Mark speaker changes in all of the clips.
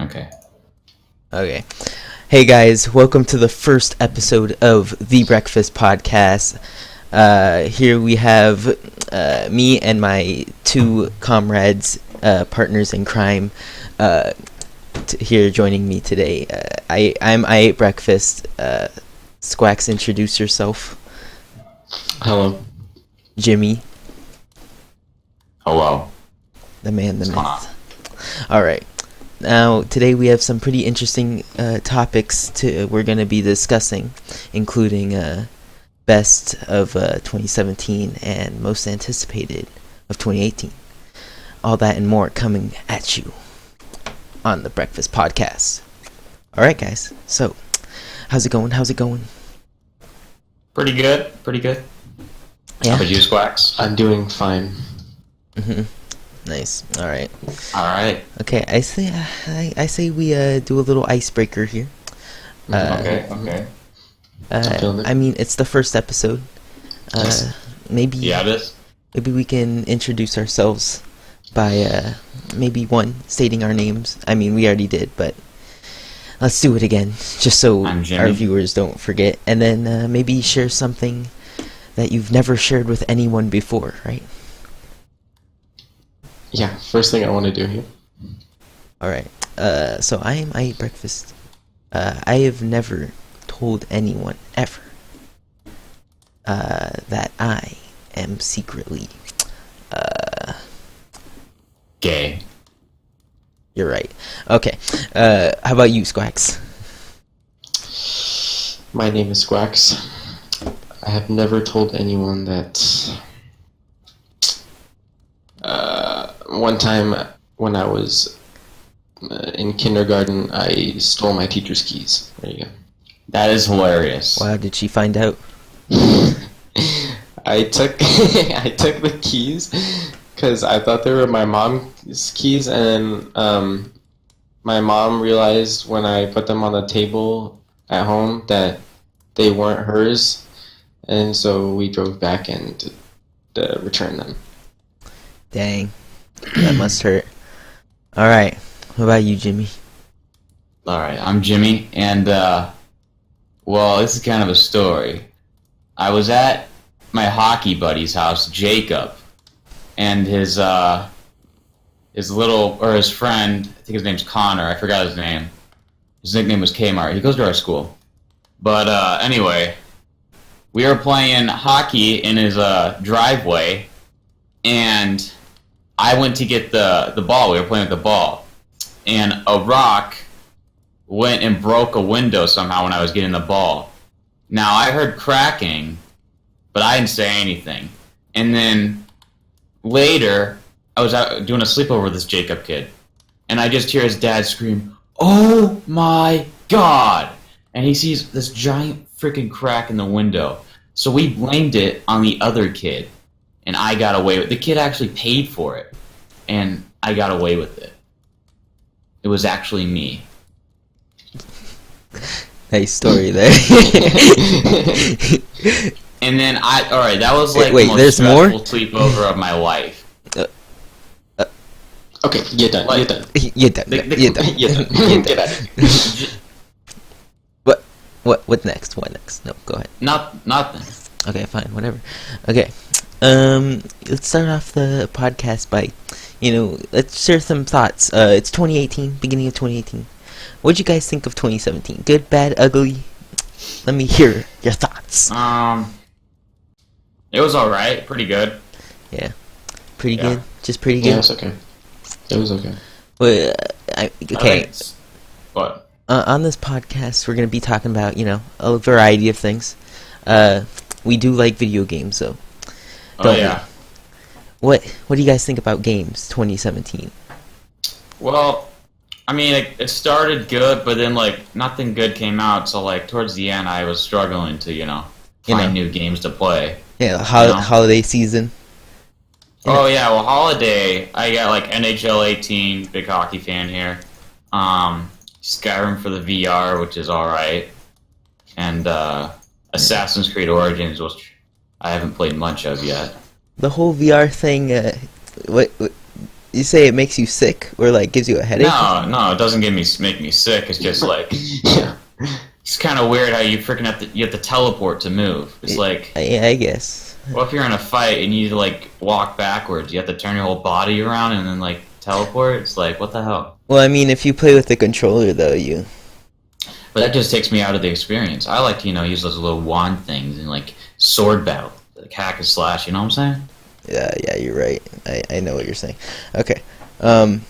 Speaker 1: Okay.
Speaker 2: Okay. Hey guys, welcome to the first episode of The Breakfast Podcast. Here we have me and my two comrades, partners in crime, here joining me today. I'm I Ate Breakfast. Squax, introduce yourself.
Speaker 3: Hello.
Speaker 2: Jimmy,
Speaker 1: Hello.
Speaker 2: the man, the
Speaker 1: What's going on?
Speaker 2: myth. Alright. Now, today we have some pretty interesting topics we're going to be discussing, including best of 2017 and most anticipated of 2018. All that and more coming at you on the Breakfast Podcast. All right, guys. So, how's it going?
Speaker 1: Pretty good.
Speaker 2: Yeah.
Speaker 1: How about you, Squax?
Speaker 3: I'm doing fine.
Speaker 2: Nice. All right.
Speaker 1: All right.
Speaker 2: Okay. I say we do a little icebreaker here.
Speaker 1: Okay.
Speaker 3: feeling it.
Speaker 2: I mean, it's the first episode.
Speaker 3: Yes.
Speaker 2: Maybe
Speaker 1: Yeah, it is.
Speaker 2: maybe we can introduce ourselves by maybe one stating our names. I mean, we already did, but let's do it again, just so
Speaker 1: I'm Jimmy.
Speaker 2: our viewers don't forget. And then maybe share something that you've never shared with anyone before, right?
Speaker 3: Yeah, first thing I want to do here.
Speaker 2: All right. So I eat breakfast. I have never told anyone ever that I am secretly.
Speaker 1: Gay.
Speaker 2: You're right. Okay. How about you, Squax?
Speaker 3: My name is Squax. I have never told anyone that. One time when I was in kindergarten, I stole my teacher's keys. There you go.
Speaker 1: That is hilarious.
Speaker 2: Wow, did she find out?
Speaker 3: I took I took the keys because I thought they were my mom's keys, and my mom realized when I put them on the table at home that they weren't hers, and so we drove back and returned them.
Speaker 2: Dang. That must hurt. All right. What about you, Jimmy?
Speaker 1: All right. I'm Jimmy, and well, this is kind of a story. I was at my hockey buddy's house, Jacob, and his friend, I think his name's Connor. I forgot his name. His nickname was Kmart. He goes to our school. But anyway, we were playing hockey in his driveway, and I went to get the ball. We were playing with the ball, and a rock went and broke a window somehow when I was getting the ball. Now, I heard cracking, but I didn't say anything. And then later, I was out doing a sleepover with this Jacob kid, and I just hear his dad scream, "Oh my God!" And he sees this giant freaking crack in the window. So we blamed it on the other kid, and I got away with it. The kid actually paid for it, and I got away with it. It was actually me.
Speaker 2: Nice story there.
Speaker 1: And then alright, that was like
Speaker 2: Wait,
Speaker 1: the most
Speaker 2: there's more?
Speaker 1: stressful sleepover of my life.
Speaker 3: Okay, you're done.
Speaker 1: Like-
Speaker 3: You're done.
Speaker 2: You're done.
Speaker 1: The-
Speaker 2: You're done.
Speaker 3: You're done.
Speaker 2: You're
Speaker 3: Get
Speaker 2: done.
Speaker 3: out of here.
Speaker 2: What next? What next? No, go ahead.
Speaker 1: Nothing.
Speaker 2: Okay, fine, whatever. Okay. Let's start off the podcast by, let's share some thoughts. It's 2018, beginning of 2018. What'd you guys think of 2017? Good, bad, ugly? Let me hear your thoughts.
Speaker 1: It was alright, pretty good.
Speaker 2: Yeah. Pretty
Speaker 1: Yeah.
Speaker 2: good? Just pretty
Speaker 3: Yeah, it
Speaker 2: good?
Speaker 3: was okay. It was okay.
Speaker 2: Well,
Speaker 1: I
Speaker 2: okay.
Speaker 1: think it's- What?
Speaker 2: On this podcast, we're going to be talking about, a variety of things. We do like video games, though.
Speaker 1: Oh
Speaker 2: Don't we?
Speaker 1: yeah.
Speaker 2: What do you guys think about games 2017?
Speaker 1: Well, I mean, it started good, but then nothing good came out. So towards the end, I was struggling to find new games to play.
Speaker 2: Yeah,
Speaker 1: know?
Speaker 2: holiday season.
Speaker 1: Oh yeah, well, holiday. I got NHL 18, big hockey fan here. Skyrim for the VR, which is all right, and Assassin's Creed Origins, which I haven't played much of yet.
Speaker 2: The whole VR thing. What You say it makes you sick or like gives you a headache?
Speaker 1: No, it doesn't make me sick. It's just like
Speaker 3: Yeah.
Speaker 1: it's kind of weird how you freaking you have to teleport to move. It's like,
Speaker 2: Yeah, I guess.
Speaker 1: well, if you're in a fight and you like walk backwards, you have to turn your whole body around and then like teleport. It's like, what the hell?
Speaker 2: Well, I mean, if you play with the controller, though, you.
Speaker 1: But that just takes me out of the experience. I like to, use those little wand things and like sword battle, like hack and slash. You know what I'm saying?
Speaker 2: Yeah, you're right. I know what you're saying. Okay. What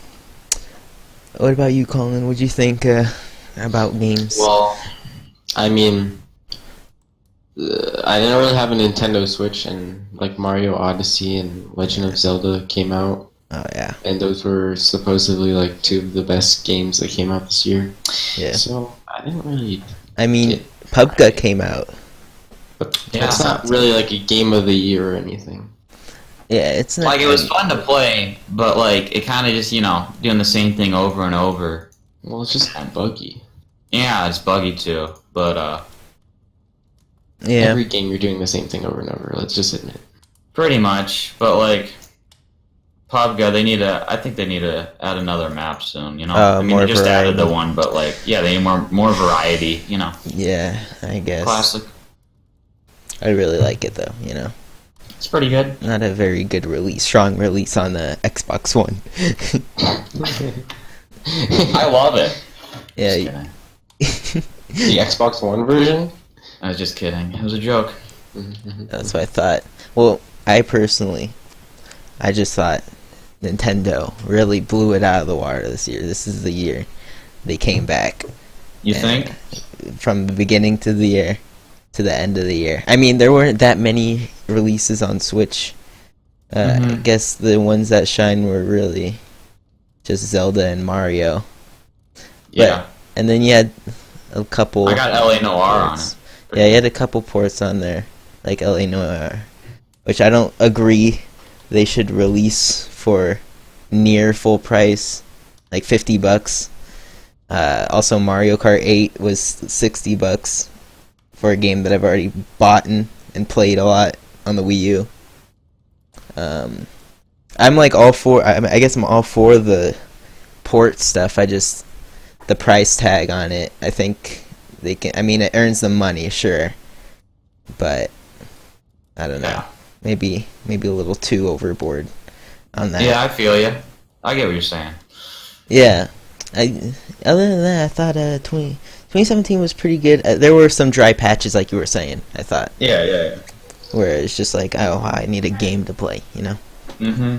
Speaker 2: about you, Colin? What'd you think about games?
Speaker 3: Well, I mean, I didn't really have a Nintendo Switch, and like Mario Odyssey and Legend of Zelda came out,
Speaker 2: Oh yeah,
Speaker 3: and those were supposedly like two of the best games that came out this year.
Speaker 2: yeah.
Speaker 3: So I didn't really.
Speaker 2: I mean,
Speaker 3: it-
Speaker 2: PUBG came out.
Speaker 3: But
Speaker 1: Yeah.
Speaker 3: it's not really like a game of the year or anything.
Speaker 2: Yeah, it's not.
Speaker 1: Like it was fun to play, but like it kind of just doing the same thing over and over.
Speaker 3: Well, it's just buggy.
Speaker 1: Yeah, it's buggy too, but
Speaker 2: Yeah,
Speaker 3: Every game you're doing the same thing over and over. Let's just admit.
Speaker 1: pretty much. But like PUBG, I think they need to add another map soon. I mean,
Speaker 2: more
Speaker 1: they just added the
Speaker 2: variety.
Speaker 1: one, but like, yeah, they need more variety.
Speaker 2: yeah. I guess.
Speaker 1: Classic.
Speaker 2: I really like it though.
Speaker 1: It's pretty good.
Speaker 2: Not a very good release, strong release on the Xbox One.
Speaker 1: I love it.
Speaker 2: Yeah,
Speaker 1: Just kidding.
Speaker 3: The Xbox One version.
Speaker 1: I was just kidding. It was a joke.
Speaker 2: that's what I thought. Well, I just thought Nintendo really blew it out of the water this year. This is the year they came back
Speaker 1: You
Speaker 2: And-
Speaker 1: think?
Speaker 2: from the beginning to the year to the end of the year. I mean, there weren't that many releases on Switch. I
Speaker 1: Mhm.
Speaker 2: guess the ones that shine were really just Zelda and Mario.
Speaker 1: Yeah.
Speaker 2: And then you had a couple.
Speaker 1: I got LA Noir on
Speaker 2: ports.
Speaker 1: it.
Speaker 2: Yeah, you had a couple ports on there, like LA Noir, which I don't agree they should release for near full price, like $50. Also, Mario Kart 8 was $60 for a game that I've already bought and played a lot on the Wii U. I'm like all for. I guess I'm all for the port stuff. The price tag on it. I think they can. I mean, it earns them money, sure, but I don't know.
Speaker 1: Yeah.
Speaker 2: Maybe a little too overboard on that.
Speaker 1: Yeah, I feel you. I get what you're saying.
Speaker 2: Yeah. Other than that, I thought 2017 was pretty good. There were some dry patches, like you were saying. I thought
Speaker 1: Yeah.
Speaker 2: where it's just like, oh, I need a game to play,
Speaker 1: Mm-hmm.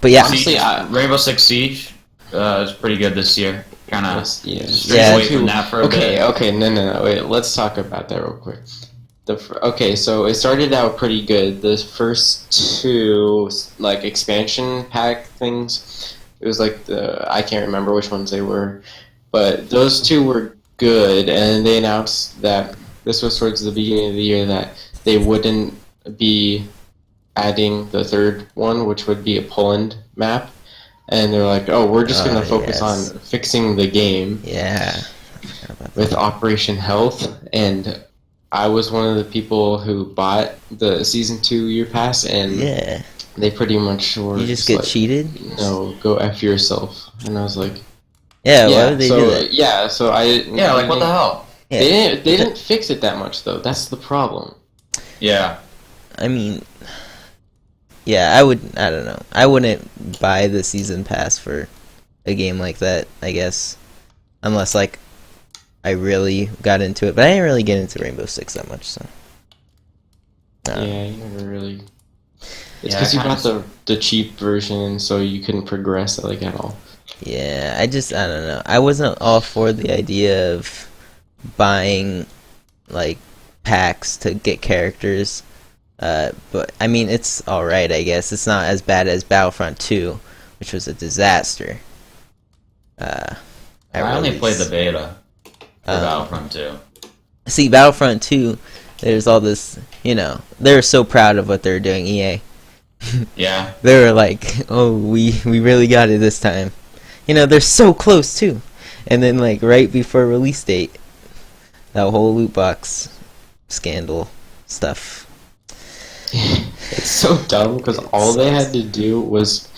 Speaker 2: But yeah,
Speaker 3: Honestly,
Speaker 1: Rainbow Six Siege is pretty good this year. Kind of
Speaker 3: Yeah.
Speaker 1: strayed
Speaker 2: Yeah.
Speaker 1: away from that for a bit.
Speaker 3: Okay, no, wait. Let's talk about that real quick. Okay, so it started out pretty good. The first two like expansion pack things, it was like I can't remember which ones they were, but those two were good. And they announced that this was towards the beginning of the year that they wouldn't be adding the third one, which would be a Poland map. And they're like, oh, we're just gonna focus
Speaker 2: yes.
Speaker 3: on fixing the game
Speaker 2: yeah.
Speaker 3: with Operation Health, and I was one of the people who bought the season 2 year pass, and
Speaker 2: Yeah.
Speaker 3: they pretty much were
Speaker 2: You just get
Speaker 3: like,
Speaker 2: cheated.
Speaker 3: no, go F yourself. And I was like,
Speaker 2: Yeah.
Speaker 3: yeah,
Speaker 2: Why would they
Speaker 3: so
Speaker 2: do that?
Speaker 3: yeah, so I
Speaker 1: Yeah, like what the hell?
Speaker 2: Yeah.
Speaker 3: They didn't fix it that much though. That's the problem.
Speaker 1: Yeah.
Speaker 2: I mean, yeah, I don't know. I wouldn't buy the season pass for a game like that, I guess. Unless, like, I really got into it. But I didn't really get into Rainbow Six that much, so. No.
Speaker 3: Yeah, you never really. It's
Speaker 1: Yeah,
Speaker 3: because you
Speaker 1: I kinda
Speaker 3: bought the cheap version, so you couldn't progress like at all.
Speaker 2: Yeah, I don't know. I wasn't all for the idea of buying, like, packs to get characters. But, I mean, it's alright, I guess. It's not as bad as Battlefront 2, which was a disaster.
Speaker 1: I only
Speaker 2: release.
Speaker 1: played the beta for
Speaker 2: Um,
Speaker 1: Battlefront 2.
Speaker 2: See, Battlefront 2, there's all this, they're so proud of what they're doing, EA.
Speaker 1: Yeah.
Speaker 2: They were like, oh, we really got it this time. They're so close, too. And then, like, right before release date, that whole loot box scandal stuff.
Speaker 3: It's so dumb because all they had to do was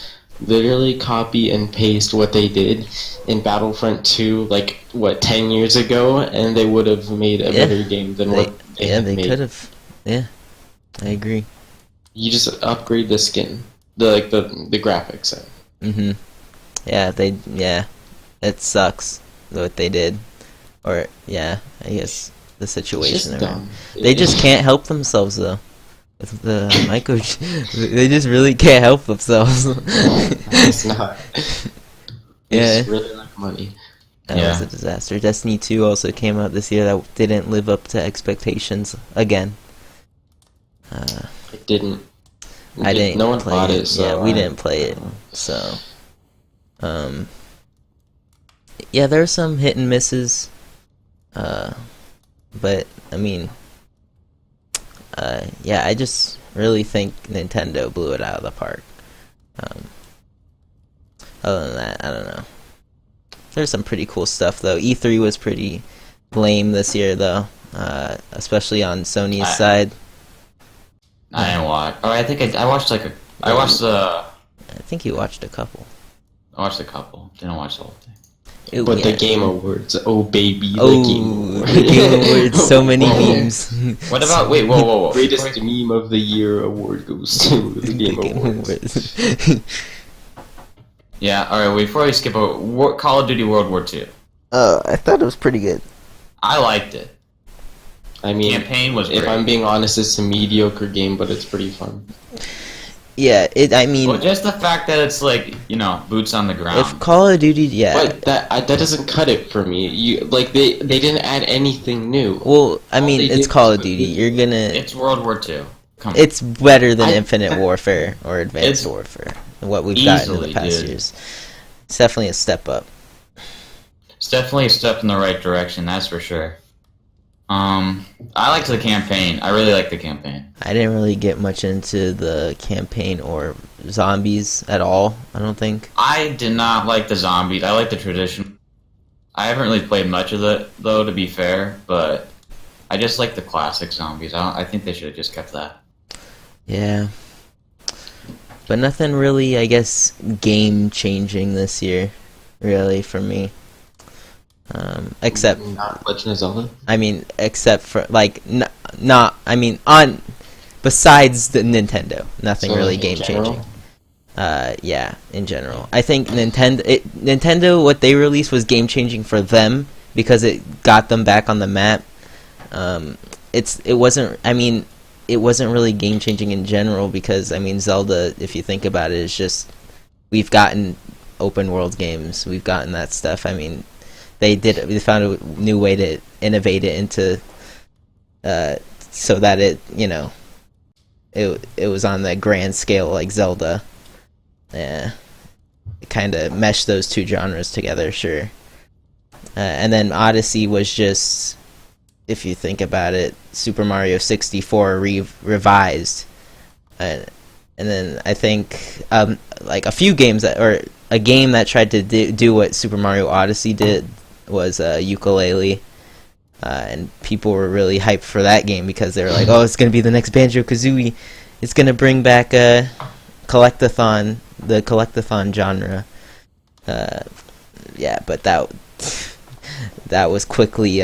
Speaker 3: literally copy and paste what they did in Battlefront 2, like, what, 10 years ago, and they would have made a
Speaker 2: Yeah.
Speaker 3: better game than what they have
Speaker 2: they
Speaker 3: made.
Speaker 2: could have. Yeah, I agree.
Speaker 3: You just upgrade the skin, the graphics.
Speaker 2: Mm-hmm. Yeah, it sucks what they did. Or, yeah, I guess the
Speaker 3: It's
Speaker 2: situation
Speaker 3: just
Speaker 2: they're in.
Speaker 3: dumb.
Speaker 2: They just can't help themselves, though. With the micro... they just really can't help themselves.
Speaker 3: It's not. They
Speaker 2: Yeah.
Speaker 3: just really like money.
Speaker 2: That
Speaker 1: Yeah.
Speaker 2: was a disaster. Destiny 2 also came out this year that didn't live up to expectations again.
Speaker 3: It didn't.
Speaker 2: I didn't
Speaker 3: No one
Speaker 2: play
Speaker 3: bought
Speaker 2: it.
Speaker 3: it, so
Speaker 2: Yeah, we didn't play it. So, yeah, there are some hit and misses. But I mean, yeah, I just really think Nintendo blew it out of the park. Other than that, I don't know. There's some pretty cool stuff though. E3 was pretty lame this year though, especially on Sony's side.
Speaker 1: I didn't watch. Oh, I think I watched like a. I watched the.
Speaker 2: I think you watched a couple.
Speaker 1: I watched a couple. Didn't watch the whole thing.
Speaker 3: But
Speaker 2: yeah.
Speaker 3: the Game Awards, oh baby,
Speaker 2: Oh,
Speaker 3: the Game Awards.
Speaker 2: the Game Awards, so many memes.
Speaker 1: What about? Wait, whoa.
Speaker 3: Greatest meme of the year award goes to the Game Awards.
Speaker 1: Yeah. All right. Before we skip over, Call of Duty World War II.
Speaker 2: Oh, I thought it was pretty good.
Speaker 1: I liked it.
Speaker 3: I mean,
Speaker 1: Campaign was
Speaker 3: if
Speaker 1: great.
Speaker 3: I'm being honest, it's a mediocre game, but it's pretty fun.
Speaker 2: Yeah, I mean,
Speaker 1: Well, just the fact that it's like boots on the ground.
Speaker 2: if Call of Duty, yeah.
Speaker 3: But that doesn't cut it for me. They didn't add anything new.
Speaker 2: Well, I mean,
Speaker 3: they
Speaker 2: it's
Speaker 3: did
Speaker 2: Call
Speaker 3: was
Speaker 2: of Duty. You're gonna.
Speaker 1: It's World War II. Come on.
Speaker 2: It's better than
Speaker 3: I-
Speaker 2: Infinite Warfare or Advanced
Speaker 1: It's
Speaker 2: Warfare. What we've gotten in the
Speaker 1: easily,
Speaker 2: past
Speaker 1: dude.
Speaker 2: years. It's definitely a step up.
Speaker 1: It's definitely a step in the right direction. That's for sure. I liked the campaign. I really liked the campaign.
Speaker 2: I didn't really get much into the campaign or zombies at all. I don't think.
Speaker 1: I did not like the zombies. I like the tradition. I haven't really played much of it though, to be fair. But I just like the classic zombies. I think they should have just kept that.
Speaker 2: Yeah. But nothing really, I guess, game changing this year, really, for me. Except,
Speaker 3: Not Legend of Zelda.
Speaker 2: I mean, except for like, not. I mean, on besides the Nintendo, nothing
Speaker 3: So,
Speaker 2: really
Speaker 3: in
Speaker 2: game changing.
Speaker 3: general?
Speaker 2: Yeah, in general, I think Nintendo, what they released was game changing for them because it got them back on the map. It wasn't. I mean, it wasn't really game changing in general because I mean, Zelda, if you think about it, is just we've gotten open world games, we've gotten that stuff. I mean, they found a new way to innovate it into so that it was on the grand scale like Zelda. Yeah, kind of meshed those two genres together, sure. And then Odyssey was just, if you think about it, Super Mario 64 revised. And then I think like a few games or a game that tried to do what Super Mario Odyssey did was Yooka-Laylee. And people were really hyped for that game because they were like, oh, it's going to be the next Banjo-Kazooie. It's going to bring back the collectathon genre. Yeah, but that was quickly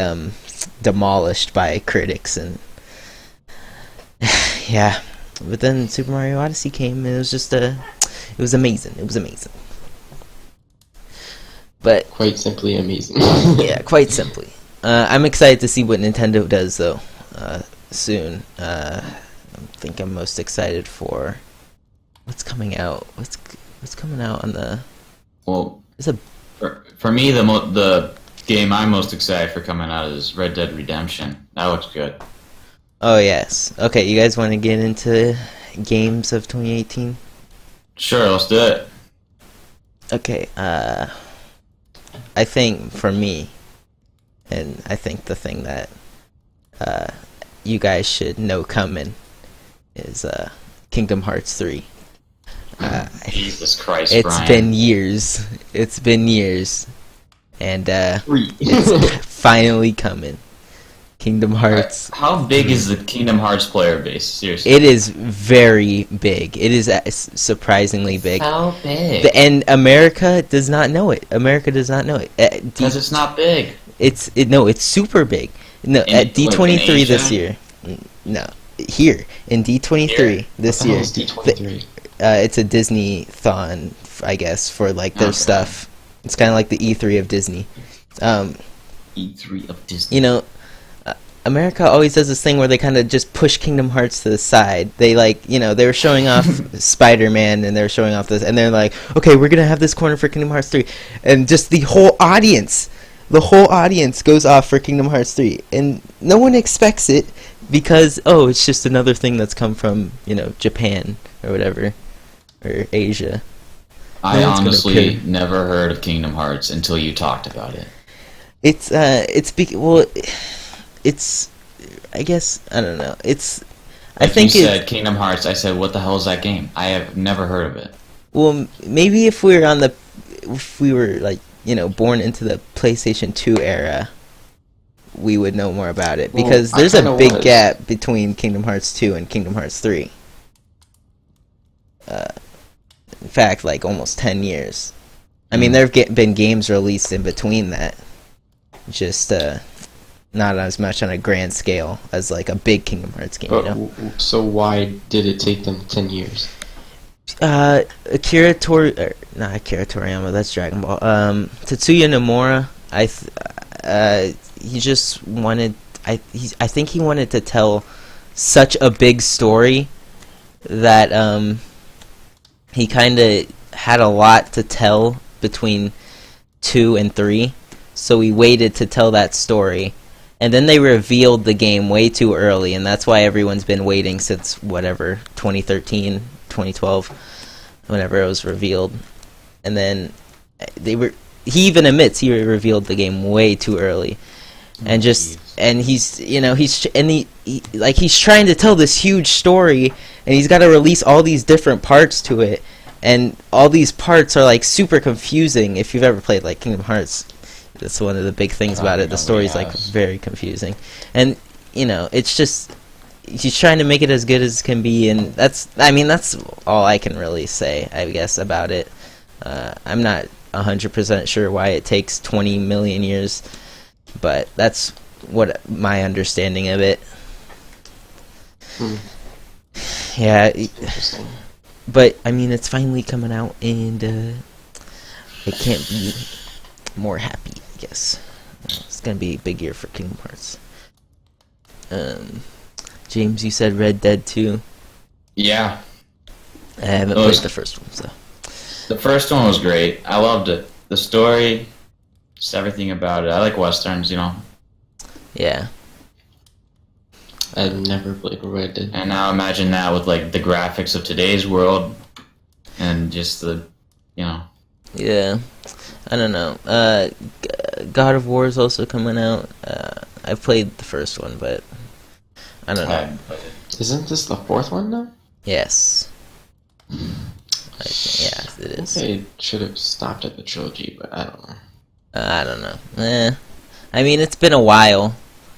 Speaker 2: demolished by critics, and yeah. But then Super Mario Odyssey came, and it was amazing. It was amazing. But
Speaker 3: Quite simply amazing.
Speaker 2: yeah, quite simply. I'm excited to see what Nintendo does though soon. I think I'm most excited for what's coming out. What's coming out on the?
Speaker 1: Well,
Speaker 2: It's a
Speaker 1: for me, the game I'm most excited for coming out is Red Dead Redemption. That looks good.
Speaker 2: Oh yes. Okay, you guys want to get into games of 2018?
Speaker 1: Sure, let's do it.
Speaker 2: Okay. I think for me, and I think the thing that you guys should know coming is Kingdom Hearts 3.
Speaker 1: Jesus Christ,
Speaker 2: It's
Speaker 1: Brian.
Speaker 2: been years. And
Speaker 3: Three.
Speaker 2: it's finally coming. Kingdom Hearts.
Speaker 1: How big is the Kingdom Hearts player base? Seriously.
Speaker 2: It is very big. It is surprisingly big.
Speaker 1: How big?
Speaker 2: And America does not know it. America does not know it.
Speaker 1: Because it's not big.
Speaker 2: It's super big. No,
Speaker 1: In-
Speaker 2: at D23
Speaker 1: in
Speaker 2: this
Speaker 1: Asia?
Speaker 2: year. No, here in D23
Speaker 1: Here?
Speaker 2: this
Speaker 3: What the
Speaker 2: year.
Speaker 3: hell is D23?
Speaker 2: It's a Disney-thon, I guess, for like their
Speaker 1: Okay.
Speaker 2: stuff. It's kind of like the E3 of Disney.
Speaker 1: E3 of Disney.
Speaker 2: You know, America always does this thing where they kind of just push Kingdom Hearts to the side. They they were showing off Spider-Man and they're showing off this, and they're like, okay, we're gonna have this corner for Kingdom Hearts 3, and just the whole audience goes off for Kingdom Hearts 3, and no one expects it because it's just another thing that's come from Japan or whatever or Asia.
Speaker 1: I
Speaker 2: No one's gonna
Speaker 1: honestly
Speaker 2: care.
Speaker 1: never heard of Kingdom Hearts until you talked about it.
Speaker 2: It's I guess I don't know. I
Speaker 1: If
Speaker 2: think
Speaker 1: you
Speaker 2: it's
Speaker 1: said Kingdom Hearts, I said, what the hell is that game? I have never heard of it.
Speaker 2: well maybe if we were like born into the PlayStation 2 era, we would know more about it
Speaker 3: Well,
Speaker 2: because
Speaker 3: I
Speaker 2: there's a
Speaker 3: kinda
Speaker 2: big
Speaker 3: was.
Speaker 2: gap between Kingdom Hearts 2 and Kingdom Hearts 3. In fact, like almost 10 years. I mean, there have been games released in between that. Just not as much on a grand scale as like a big Kingdom Hearts game,
Speaker 3: But so why did it take them 10 years?
Speaker 2: Not Akira Toriyama, that's Dragon Ball. Tetsuya Nomura, he just wanted, I think he wanted to tell such a big story that he kind of had a lot to tell between 2 and 3, so he waited to tell that story. And then they revealed the game way too early, and that's why everyone's been waiting since, 2013, 2012, whenever it was revealed. And then he even admits he revealed the game way too early. And he's trying to tell this huge story, and he's got to release all these different parts to it. And all these parts are like super confusing. If you've ever played like Kingdom Hearts, that's one of the big things about it. The story's like very confusing, and it's just he's trying to make it as good as can be, and that's all I can really say, I guess, about it. I'm not 100% sure why it takes 20 million years, but that's what my understanding of it. Yeah,
Speaker 3: Interesting.
Speaker 2: but I mean, it's finally coming out, and it can't be more happy, I guess. It's gonna be a big year for Kingdom Hearts. James, you said Red Dead 2.
Speaker 1: Yeah.
Speaker 2: I haven't
Speaker 1: Oh,
Speaker 2: played
Speaker 1: it's-
Speaker 2: the first one, so.
Speaker 1: The first one was great. I loved it. The story, just everything about it. I like westerns,
Speaker 2: Yeah.
Speaker 3: I've never played Red Dead.
Speaker 1: And now imagine that with like the graphics of today's world, and just the,
Speaker 2: Yeah. I don't know. God of War is also coming out. I played the first one, but I don't know.
Speaker 3: Isn't this the fourth one now?
Speaker 2: Yes. Yeah, it is.
Speaker 3: They should have stopped at the trilogy, but I don't know.
Speaker 2: I don't know. I mean, it's been a while.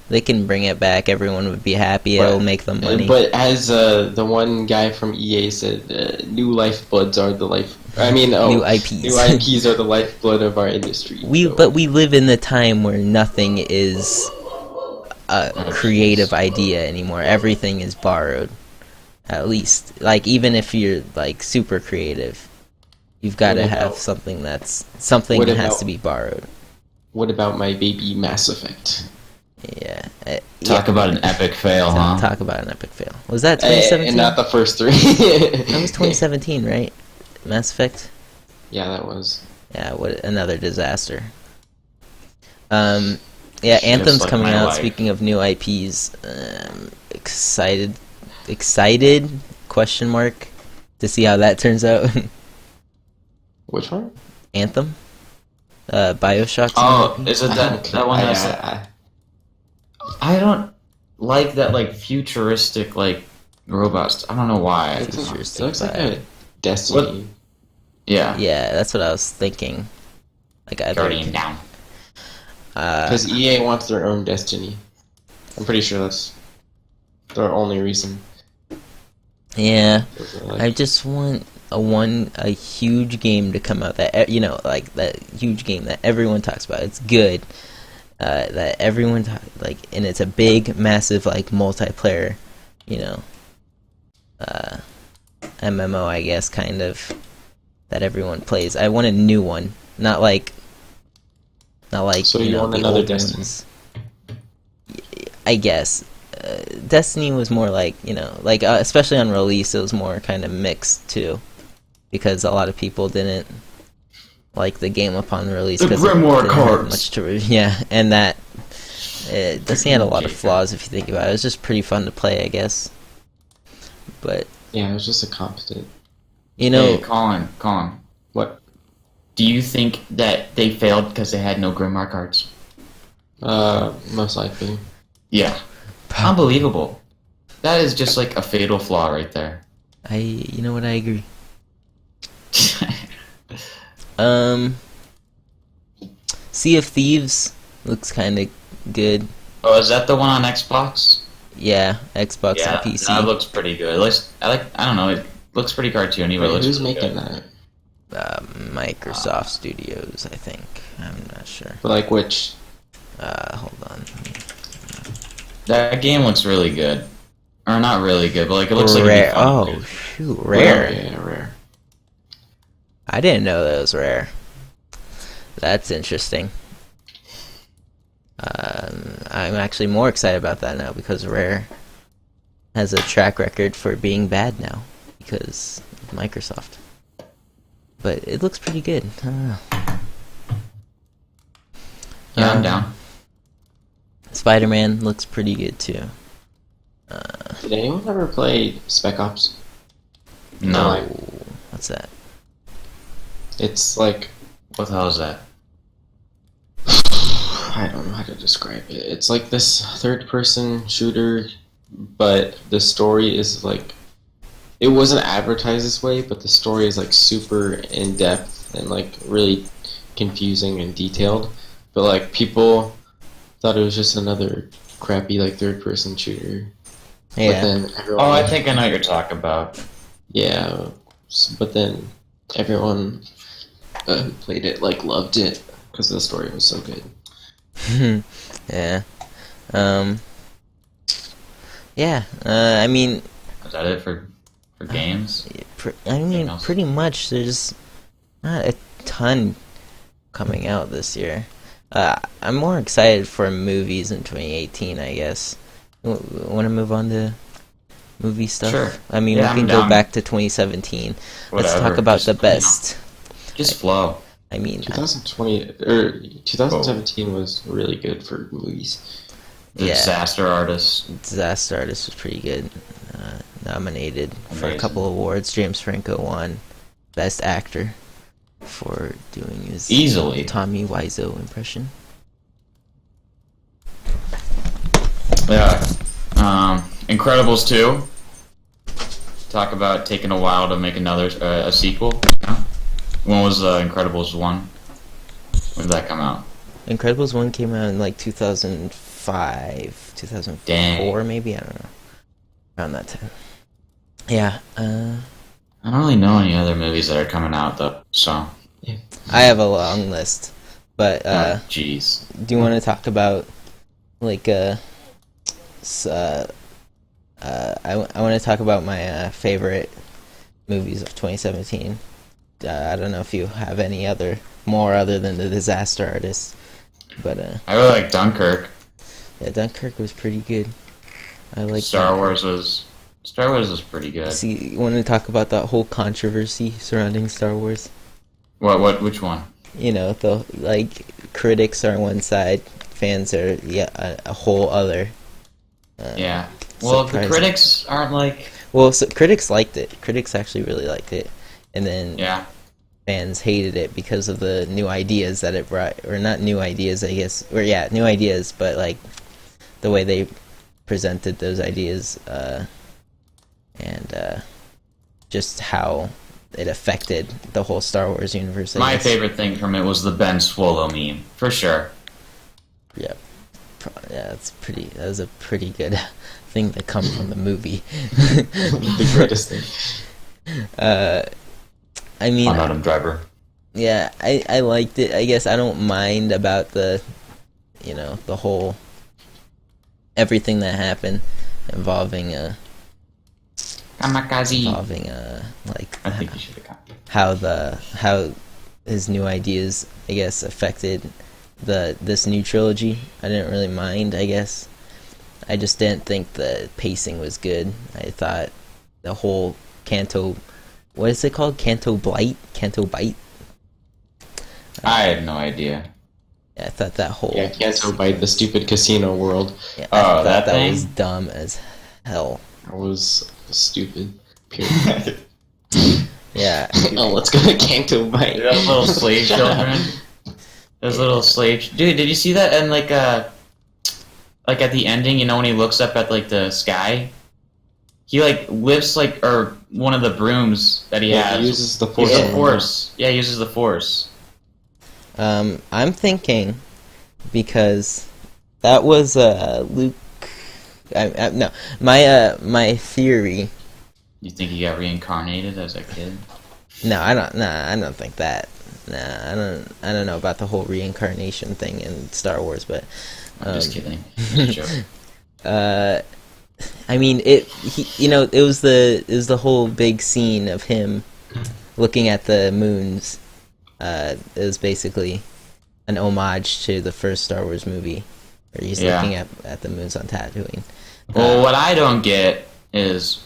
Speaker 2: They can bring it back. Everyone would be happy. It'll make them money.
Speaker 3: But as the one guy from EA said, new lifebloods are the life. I mean,
Speaker 2: New IPs.
Speaker 3: New IPs are the lifeblood of our industry.
Speaker 2: But we live in the time where nothing is a creative idea anymore. Everything is borrowed. At least, like, even if you're like super creative, you've got to
Speaker 3: What
Speaker 2: have
Speaker 3: about-
Speaker 2: something that has
Speaker 3: about-
Speaker 2: to be borrowed.
Speaker 3: What about my baby Mass Effect?
Speaker 2: Yeah.
Speaker 1: Talk about an epic fail, huh?
Speaker 2: Talk about an epic fail. Was that 2017?
Speaker 3: And not the first three.
Speaker 2: That was 2017, right? Mass Effect.
Speaker 3: Yeah, that was.
Speaker 2: Yeah, what another disaster. Yeah,
Speaker 1: Just
Speaker 2: Anthem's
Speaker 1: like
Speaker 2: coming
Speaker 1: my
Speaker 2: out.
Speaker 1: life.
Speaker 2: Speaking of new IPs, excited? Question mark to see how that turns out.
Speaker 3: Which one?
Speaker 2: Anthem, Bioshock's new
Speaker 1: Oh,
Speaker 2: IP.
Speaker 1: is it that one that's... I don't like that, like, futuristic, like, robots. I don't know why.
Speaker 3: It
Speaker 2: Futuristic
Speaker 3: looks like
Speaker 2: vibe.
Speaker 3: a Destiny.
Speaker 1: Yeah.
Speaker 2: Yeah, that's what I was thinking. Like I
Speaker 1: Guardian down.
Speaker 3: Because EA wants their own Destiny. I'm pretty sure that's the only reason.
Speaker 2: Yeah,
Speaker 3: Like,
Speaker 2: I just want a huge game to come out that like that huge game that everyone talks about. It's good. That everyone like, and it's a big, massive, like multiplayer, you know, MMO, I guess, kind of that everyone plays. I want a new one, not like
Speaker 3: So you want
Speaker 2: the
Speaker 3: another
Speaker 2: old
Speaker 3: Destiny?
Speaker 2: ones. I guess. Destiny was more like, like especially on release, it was more kind of mixed too, because a lot of people didn't like the game upon release
Speaker 1: The
Speaker 2: because
Speaker 1: Grimoire cards.
Speaker 2: much to yeah, and that Destiny had a lot of flaws if you think about it. It was just pretty fun to play, I guess. But
Speaker 3: Yeah, it was just a competent.
Speaker 1: Hey, Colin.
Speaker 3: What?
Speaker 1: Do you think that they failed because they had no Grimoire cards?
Speaker 3: Most likely.
Speaker 1: Yeah. Unbelievable. That is just like a fatal flaw right there.
Speaker 2: you know what, I agree. Sea of Thieves looks kind of good.
Speaker 1: Oh, is that the one on Xbox?
Speaker 2: Yeah, Xbox
Speaker 1: Yeah,
Speaker 2: and PC.
Speaker 1: that looks pretty good. At least, I don't know, it looks pretty cartoony, but it
Speaker 3: Wait,
Speaker 1: looks
Speaker 3: who's
Speaker 1: really
Speaker 3: making
Speaker 1: good.
Speaker 3: that?
Speaker 2: Microsoft Studios, I think. I'm not sure.
Speaker 3: But like which?
Speaker 2: Hold on.
Speaker 1: That game looks really good. Or not really good, but like it looks like
Speaker 2: Rare.
Speaker 1: it'd be fun.
Speaker 2: Oh, shoot, Rare.
Speaker 3: Yeah, Rare.
Speaker 2: I didn't know that was Rare. That's interesting. I'm actually more excited about that now because Rare has a track record for being bad now because of Microsoft. But it looks pretty good. I don't know.
Speaker 1: Yeah, I'm down.
Speaker 2: Spider-Man looks pretty good too.
Speaker 3: Did anyone ever play Spec Ops?
Speaker 1: No.
Speaker 2: What's that?
Speaker 3: It's like
Speaker 1: What the hell is that?
Speaker 3: I don't know how to describe it. It's like this third-person shooter, but the story is like it wasn't advertised this way, but the story is like super in-depth and like really confusing and detailed. But like people thought it was just another crappy like third-person shooter. But
Speaker 2: Yeah.
Speaker 3: then everyone,
Speaker 1: Oh, I think I know what you're talking about.
Speaker 3: yeah, but then everyone who played it like loved it because the story was so good.
Speaker 2: Yeah. Yeah. I mean,
Speaker 1: Is that it for games? Anything else?
Speaker 2: pretty much. There's not a ton coming out this year. I'm more excited for movies in 2018, I guess. Want to move on to movie stuff?
Speaker 1: Sure.
Speaker 2: I mean,
Speaker 1: Yeah,
Speaker 2: we
Speaker 1: I'm
Speaker 2: can go
Speaker 1: down.
Speaker 2: back to 2017. Let's
Speaker 1: Whatever.
Speaker 2: talk about
Speaker 1: Just,
Speaker 2: the best.
Speaker 1: Just flow.
Speaker 2: I mean,
Speaker 3: 2020 or 2017 was really good for movies.
Speaker 1: The
Speaker 2: Yeah.
Speaker 1: Disaster Artist.
Speaker 2: Disaster Artist was pretty good. Nominated for a
Speaker 1: Amazing.
Speaker 2: couple awards. James Franco won Best Actor for doing his
Speaker 1: Easily.
Speaker 2: Tommy Wiseau impression.
Speaker 1: Yeah. Incredibles 2. Talk about taking a while to make another a sequel. Yeah. When was Incredibles 1? When did that come out?
Speaker 2: Incredibles 1 came out in like 2005, 2004
Speaker 1: Dang.
Speaker 2: maybe, I don't know. Around that time. Yeah,
Speaker 1: I don't really know any other movies that are coming out though. So.
Speaker 2: I have a long list. But
Speaker 1: Jeez.
Speaker 2: do you want to talk about like I want to talk about my favorite movies of 2017. I don't know if you have any more other than The Disaster Artist, but
Speaker 1: I really like Dunkirk.
Speaker 2: yeah, Dunkirk was pretty good. I like
Speaker 1: Star Wars was pretty good.
Speaker 2: See, you want to talk about that whole controversy surrounding Star Wars?
Speaker 1: Which one?
Speaker 2: You know, the like critics are on one side, fans are a whole other.
Speaker 1: Yeah. Well,
Speaker 2: surprising.
Speaker 1: the critics aren't like.
Speaker 2: Well, so critics liked it. Critics actually really liked it, and then
Speaker 1: Yeah.
Speaker 2: fans hated it because of the new ideas that it brought, or not new ideas, I guess, or yeah, new ideas, but like the way they presented those ideas, and just how it affected the whole Star Wars universe. I
Speaker 1: My
Speaker 2: guess.
Speaker 1: favorite thing from it was the Ben Swallow meme, for sure.
Speaker 2: Yeah. Yeah, that was a pretty good thing to come from the movie.
Speaker 3: The greatest thing.
Speaker 2: I mean,
Speaker 1: I'm Adam Driver.
Speaker 2: yeah, I liked it. I guess I don't mind about the whole everything that happened involving
Speaker 1: Kamikaze.
Speaker 2: like
Speaker 1: I think you should have copied.
Speaker 2: how his new ideas, I guess, affected this new trilogy. I didn't really mind, I guess. I just didn't think the pacing was good. I thought the whole what is it called? Canto Bite?
Speaker 1: I had no idea.
Speaker 2: Yeah, I thought that whole
Speaker 3: Yeah, Canto Bite, the stupid casino world.
Speaker 2: yeah,
Speaker 1: Oh,
Speaker 2: I thought
Speaker 1: that
Speaker 2: that
Speaker 1: thing?
Speaker 2: was dumb as hell.
Speaker 3: That was stupid. Period.
Speaker 2: Yeah.
Speaker 3: Oh, let's go to Canto Bite.
Speaker 1: Those little slave children. Those little slave. Dude, did you see that? And like at the ending, when he looks up at like the sky, he like lifts or one of the brooms that he
Speaker 3: Yeah,
Speaker 1: has.
Speaker 3: he uses the force.
Speaker 1: Uses the force. Yeah, he uses the force.
Speaker 2: I'm thinking because that was Luke. No, my theory.
Speaker 1: You think he got reincarnated as a kid?
Speaker 2: No, I don't. Nah, I don't think that. Nah, I don't know about the whole reincarnation thing in Star Wars, but
Speaker 1: I'm just kidding. Just a joke.
Speaker 2: I mean, it was the whole big scene of him looking at the moons. It was basically an homage to the first Star Wars movie, where he's
Speaker 1: Yeah.
Speaker 2: looking at the moons on Tatooine.
Speaker 1: Well, what I don't get is,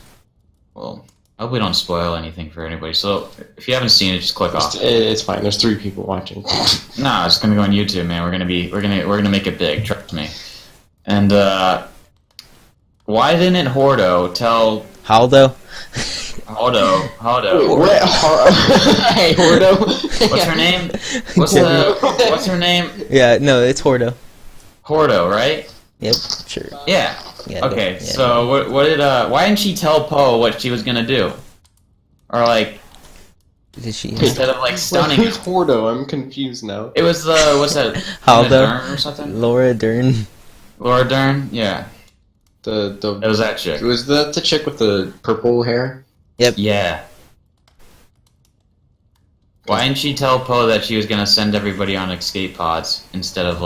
Speaker 1: I hope we don't spoil anything for anybody. So if you haven't seen it, just click off.
Speaker 3: It's fine. There's 3 people watching.
Speaker 1: No, it's gonna go on YouTube, man. We're gonna make it big. Trust me. And why didn't Hordo tell
Speaker 2: Haldo?
Speaker 1: Hordo?
Speaker 3: What? Hey, Hordo.
Speaker 1: What's her name? What's her name?
Speaker 2: Yeah, no, it's Hordo.
Speaker 1: Hordo, right?
Speaker 2: Yep, sure.
Speaker 1: Yeah.
Speaker 2: Yeah,
Speaker 1: Okay.
Speaker 2: yeah.
Speaker 1: So what did why didn't she tell Poe what she was gonna do? Or like
Speaker 2: Did she?
Speaker 1: instead of like stunning
Speaker 3: Who's
Speaker 1: him.
Speaker 3: Hordo? I'm confused now.
Speaker 1: It was what's that?
Speaker 2: Haldo.
Speaker 1: Dern or something?
Speaker 2: Laura Dern.
Speaker 1: Laura Dern? Yeah.
Speaker 3: The
Speaker 1: It was that chick.
Speaker 3: was the chick with the purple hair.
Speaker 1: Yeah. Why didn't she tell Poe that she was gonna send everybody on escape pods instead of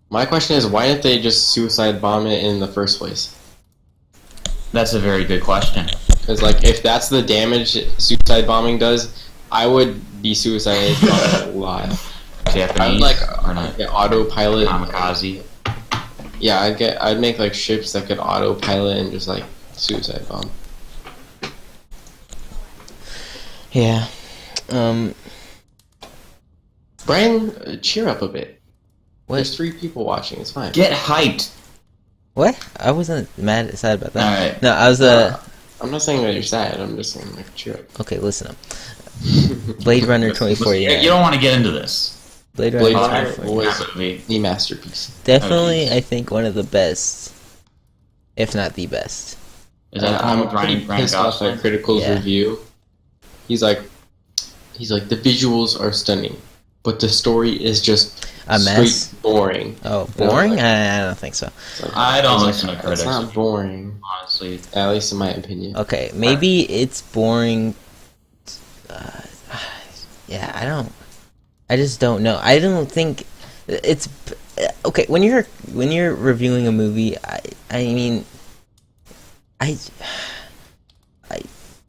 Speaker 3: My question is, why didn't they just suicide bomb it in the first place?
Speaker 1: That's a very good question.
Speaker 3: Because if that's the damage suicide bombing does, I would be suicide bombing a lot.
Speaker 1: Japanese or not?
Speaker 3: Get autopilot.
Speaker 1: Kamikaze.
Speaker 3: Yeah, I'd make ships that could autopilot and just suicide bomb.
Speaker 2: Yeah.
Speaker 3: Brian, cheer up a bit.
Speaker 2: What?
Speaker 3: There's 3 people watching. It's fine.
Speaker 1: Get hyped.
Speaker 2: What? I wasn't sad about that.
Speaker 1: Alright.
Speaker 2: No, I was
Speaker 3: I'm not saying that you're sad. I'm just saying cheer up.
Speaker 2: Okay, listen up. Blade Runner 2049.
Speaker 1: You don't want to get into this.
Speaker 2: Blade
Speaker 3: Blade
Speaker 2: Runner
Speaker 3: Runner
Speaker 2: 2049.
Speaker 3: was
Speaker 1: Absolutely.
Speaker 3: the masterpiece.
Speaker 2: Definitely, I think one of the best, if not the best.
Speaker 1: Is that the one
Speaker 3: I'm
Speaker 1: with
Speaker 3: pretty
Speaker 1: Ryan
Speaker 3: pissed off
Speaker 1: Gosling?
Speaker 3: at Critical's
Speaker 2: Yeah.
Speaker 3: review. He's like, the visuals are stunning, but the story is just
Speaker 2: A
Speaker 3: straight
Speaker 2: mess?
Speaker 3: boring.
Speaker 2: Oh, boring? I don't think so.
Speaker 1: I don't
Speaker 3: It's
Speaker 1: listen to critics.
Speaker 3: It's not boring,
Speaker 1: Honestly.
Speaker 3: at least in my opinion.
Speaker 2: Okay, maybe it's boring. Yeah, I just don't know. I don't think it's okay when you're reviewing a movie. I mean,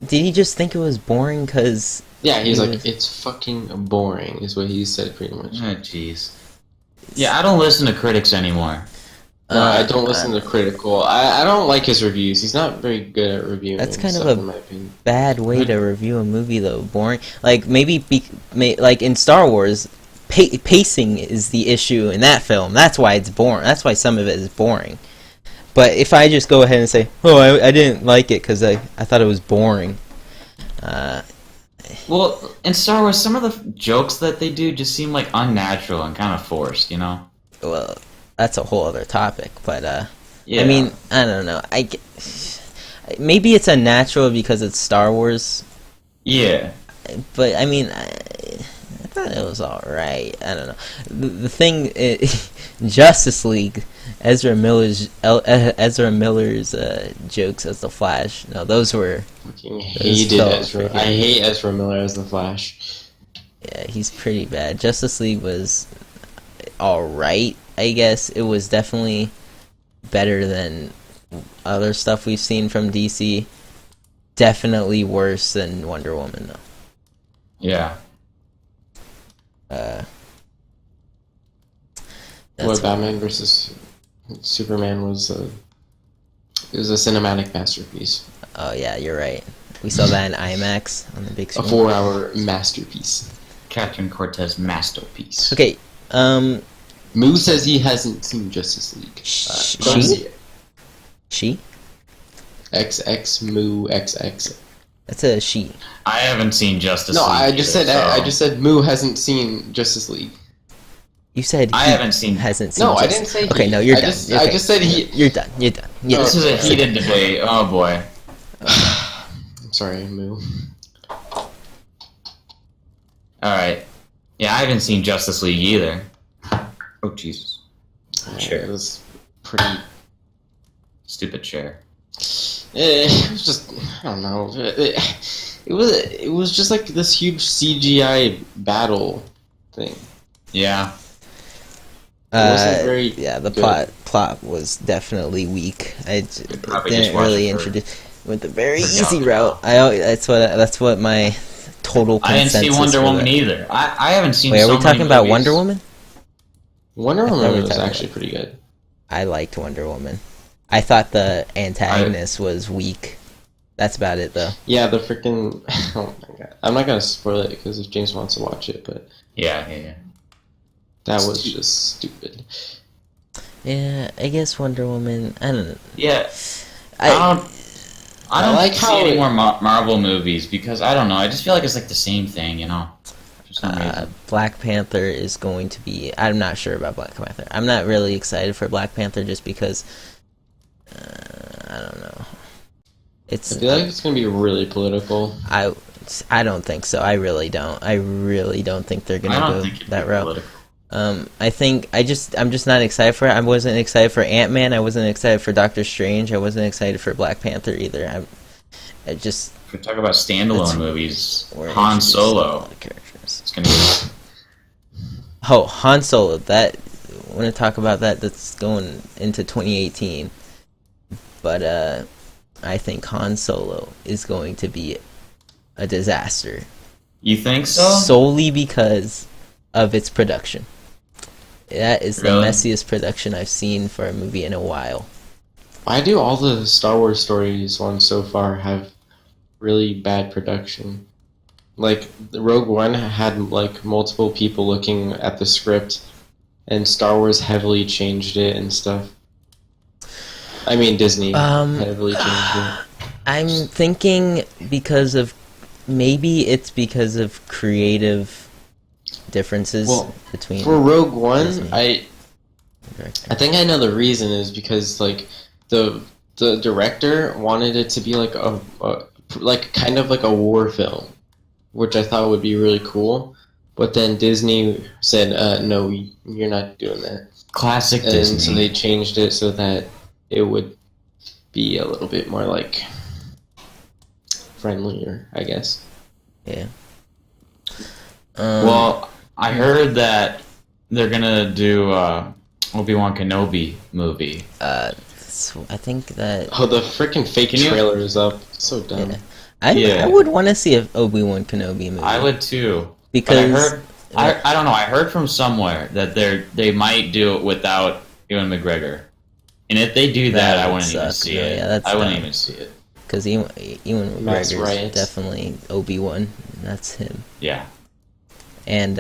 Speaker 2: did he just think it was boring because?
Speaker 3: Yeah, he's
Speaker 2: Yeah.
Speaker 3: like, it's fucking boring, is what he said pretty much.
Speaker 1: Oh, jeez. Yeah, I don't listen to critics anymore.
Speaker 3: No, I don't listen to Critical. I don't like his reviews. He's not very good at reviewing.
Speaker 2: That's kind of
Speaker 3: stuff,
Speaker 2: a-
Speaker 3: in my opinion.
Speaker 2: Bad way to review a movie though. Boring. Like maybe like in Star Wars, pacing is the issue in that film. That's why it's boring. That's why some of it is boring. But if I just go ahead and say, "Oh, I didn't like it because I thought it was boring,"
Speaker 1: Well, in Star Wars, some of the jokes that they do just seem unnatural and kind of forced,
Speaker 2: well, that's a whole other topic. But
Speaker 1: Yeah.
Speaker 2: I mean, I don't know. Maybe it's unnatural because it's Star Wars.
Speaker 1: Yeah.
Speaker 2: But I mean, thought it was all right. I don't know. The thing, Justice League, Ezra Miller's jokes as the Flash. No, those were.
Speaker 3: Fucking hated
Speaker 2: felt
Speaker 3: Ezra.
Speaker 2: pretty
Speaker 3: I hate Ezra Miller as the Flash.
Speaker 2: Yeah, he's pretty bad. Justice League was all right. I guess it was definitely better than other stuff we've seen from DC. Definitely worse than Wonder Woman, though.
Speaker 1: Yeah.
Speaker 2: That's
Speaker 3: Batman versus Superman was a cinematic masterpiece.
Speaker 2: Oh yeah, you're right. We saw that in IMAX on the big
Speaker 3: A
Speaker 2: screen.
Speaker 3: 4-hour masterpiece.
Speaker 1: Captain Cortez masterpiece.
Speaker 2: Okay,
Speaker 3: Moo says he hasn't seen Justice League. Go see it.
Speaker 2: she?
Speaker 3: XX Moo XX.
Speaker 2: That's a she.
Speaker 1: I haven't seen Justice
Speaker 3: No,
Speaker 1: League.
Speaker 3: I just
Speaker 1: either,
Speaker 3: said Moo hasn't seen Justice League.
Speaker 2: You said
Speaker 1: I
Speaker 2: he
Speaker 1: haven't seen.
Speaker 2: hasn't seen.
Speaker 3: No, I
Speaker 2: Justice-
Speaker 3: didn't say.
Speaker 2: Okay,
Speaker 3: he.
Speaker 2: no, you're
Speaker 3: I
Speaker 2: done.
Speaker 3: Just,
Speaker 2: Okay.
Speaker 3: I just said he.
Speaker 2: You're done. You're done. Yeah.
Speaker 1: This is a heated debate. Oh boy.
Speaker 3: I'm sorry, Moo.
Speaker 1: All right. Yeah, I haven't seen Justice League either. Oh Jesus. Sure.
Speaker 3: It was pretty.
Speaker 1: Stupid chair.
Speaker 3: It was just. I don't know. It was just like this huge CGI battle thing.
Speaker 1: Yeah.
Speaker 3: wasn't very
Speaker 2: yeah, the
Speaker 3: good.
Speaker 2: plot was definitely weak. I
Speaker 1: probably just
Speaker 2: didn't
Speaker 1: watched
Speaker 2: really
Speaker 1: it for-
Speaker 2: introduce went the very
Speaker 1: for
Speaker 2: easy
Speaker 1: Gal
Speaker 2: route. That's what my total
Speaker 1: I didn't
Speaker 2: consensus
Speaker 1: see Wonder
Speaker 2: for
Speaker 1: Woman
Speaker 2: that.
Speaker 1: either. I haven't seen.
Speaker 2: Wait, are
Speaker 1: so
Speaker 2: we
Speaker 1: many
Speaker 2: talking about
Speaker 1: movies.
Speaker 2: Wonder Woman?
Speaker 3: Wonder
Speaker 2: I thought we
Speaker 3: Woman
Speaker 2: were
Speaker 3: was
Speaker 2: talking
Speaker 3: actually pretty good.
Speaker 2: I liked Wonder Woman. I thought the antagonist was weak. That's about it, though.
Speaker 3: Yeah, the freaking. Oh my god. I'm not gonna spoil it because if James wants to watch it, but
Speaker 1: Yeah.
Speaker 3: that was just stupid.
Speaker 2: Yeah, I guess Wonder Woman. I don't know.
Speaker 1: Yeah.
Speaker 2: I
Speaker 1: I don't
Speaker 3: like
Speaker 1: see
Speaker 3: how
Speaker 1: any
Speaker 3: it-
Speaker 1: more Marvel movies because I don't know. I just feel like it's like the same thing, you know. For some reason.
Speaker 2: Black Panther is going to be. I'm not sure about Black Panther. I'm not really excited for Black Panther just because. I don't know. It's.
Speaker 3: I feel like it's gonna be really political.
Speaker 2: I don't think so. I really don't. I really don't think they're
Speaker 1: I
Speaker 2: gonna
Speaker 1: don't
Speaker 2: go
Speaker 1: think it'd
Speaker 2: that
Speaker 1: be
Speaker 2: route.
Speaker 1: political.
Speaker 2: I think I'm just not excited for it. I wasn't excited for Ant-Man. I wasn't excited for Doctor Strange. I wasn't excited for Black Panther either. I just
Speaker 1: If we talk about standalone
Speaker 2: That's-
Speaker 1: movies,
Speaker 2: we're
Speaker 1: Han
Speaker 2: introducing a
Speaker 1: Solo.
Speaker 2: lot of characters.
Speaker 1: It's gonna be.
Speaker 2: Oh, Han Solo. That I want to talk about that. That's going into 2018. But I think Han Solo is going to be a disaster
Speaker 1: You think so?
Speaker 2: solely because of its production. That is the
Speaker 1: Really?
Speaker 2: messiest production I've seen for a movie in a while.
Speaker 3: Why do all the Star Wars stories ones so far have really bad production? Like the Rogue One had like multiple people looking at the script, and Star Wars heavily changed it and stuff. I mean Disney heavily changed it.
Speaker 2: I'm thinking because of maybe it's because of creative differences
Speaker 3: Well,
Speaker 2: between
Speaker 3: For Rogue One,
Speaker 2: Disney.
Speaker 3: I think I know the reason is because like the director wanted it to be like a like kind of like a war film, which I thought would be really cool. But then Disney said, "No, you're not doing that,"
Speaker 1: Classic
Speaker 3: and
Speaker 1: Disney.
Speaker 3: so they changed it so that it would be a little bit more like friendlier, I guess.
Speaker 2: Yeah.
Speaker 1: Well, I heard that they're gonna do Obi-Wan Kenobi movie.
Speaker 2: So I think that
Speaker 3: Oh, the freaking fake
Speaker 1: Can you-
Speaker 3: trailer is up. So dumb.
Speaker 2: Yeah. I
Speaker 1: Yeah.
Speaker 2: would want to see an Obi-Wan Kenobi movie.
Speaker 1: I would too.
Speaker 2: because
Speaker 1: But I don't know. I heard from somewhere that they might do it without Ewan McGregor, and if they do that,
Speaker 2: That
Speaker 1: I
Speaker 2: would
Speaker 1: wouldn't even
Speaker 2: suck.
Speaker 1: see
Speaker 2: Yeah,
Speaker 1: it.
Speaker 2: yeah, that's
Speaker 1: I wouldn't
Speaker 2: dumb.
Speaker 1: even see it.
Speaker 2: because Ewan
Speaker 3: Mass
Speaker 2: McGregor's
Speaker 3: riots.
Speaker 2: definitely Obi-Wan. That's him.
Speaker 1: Yeah.
Speaker 2: And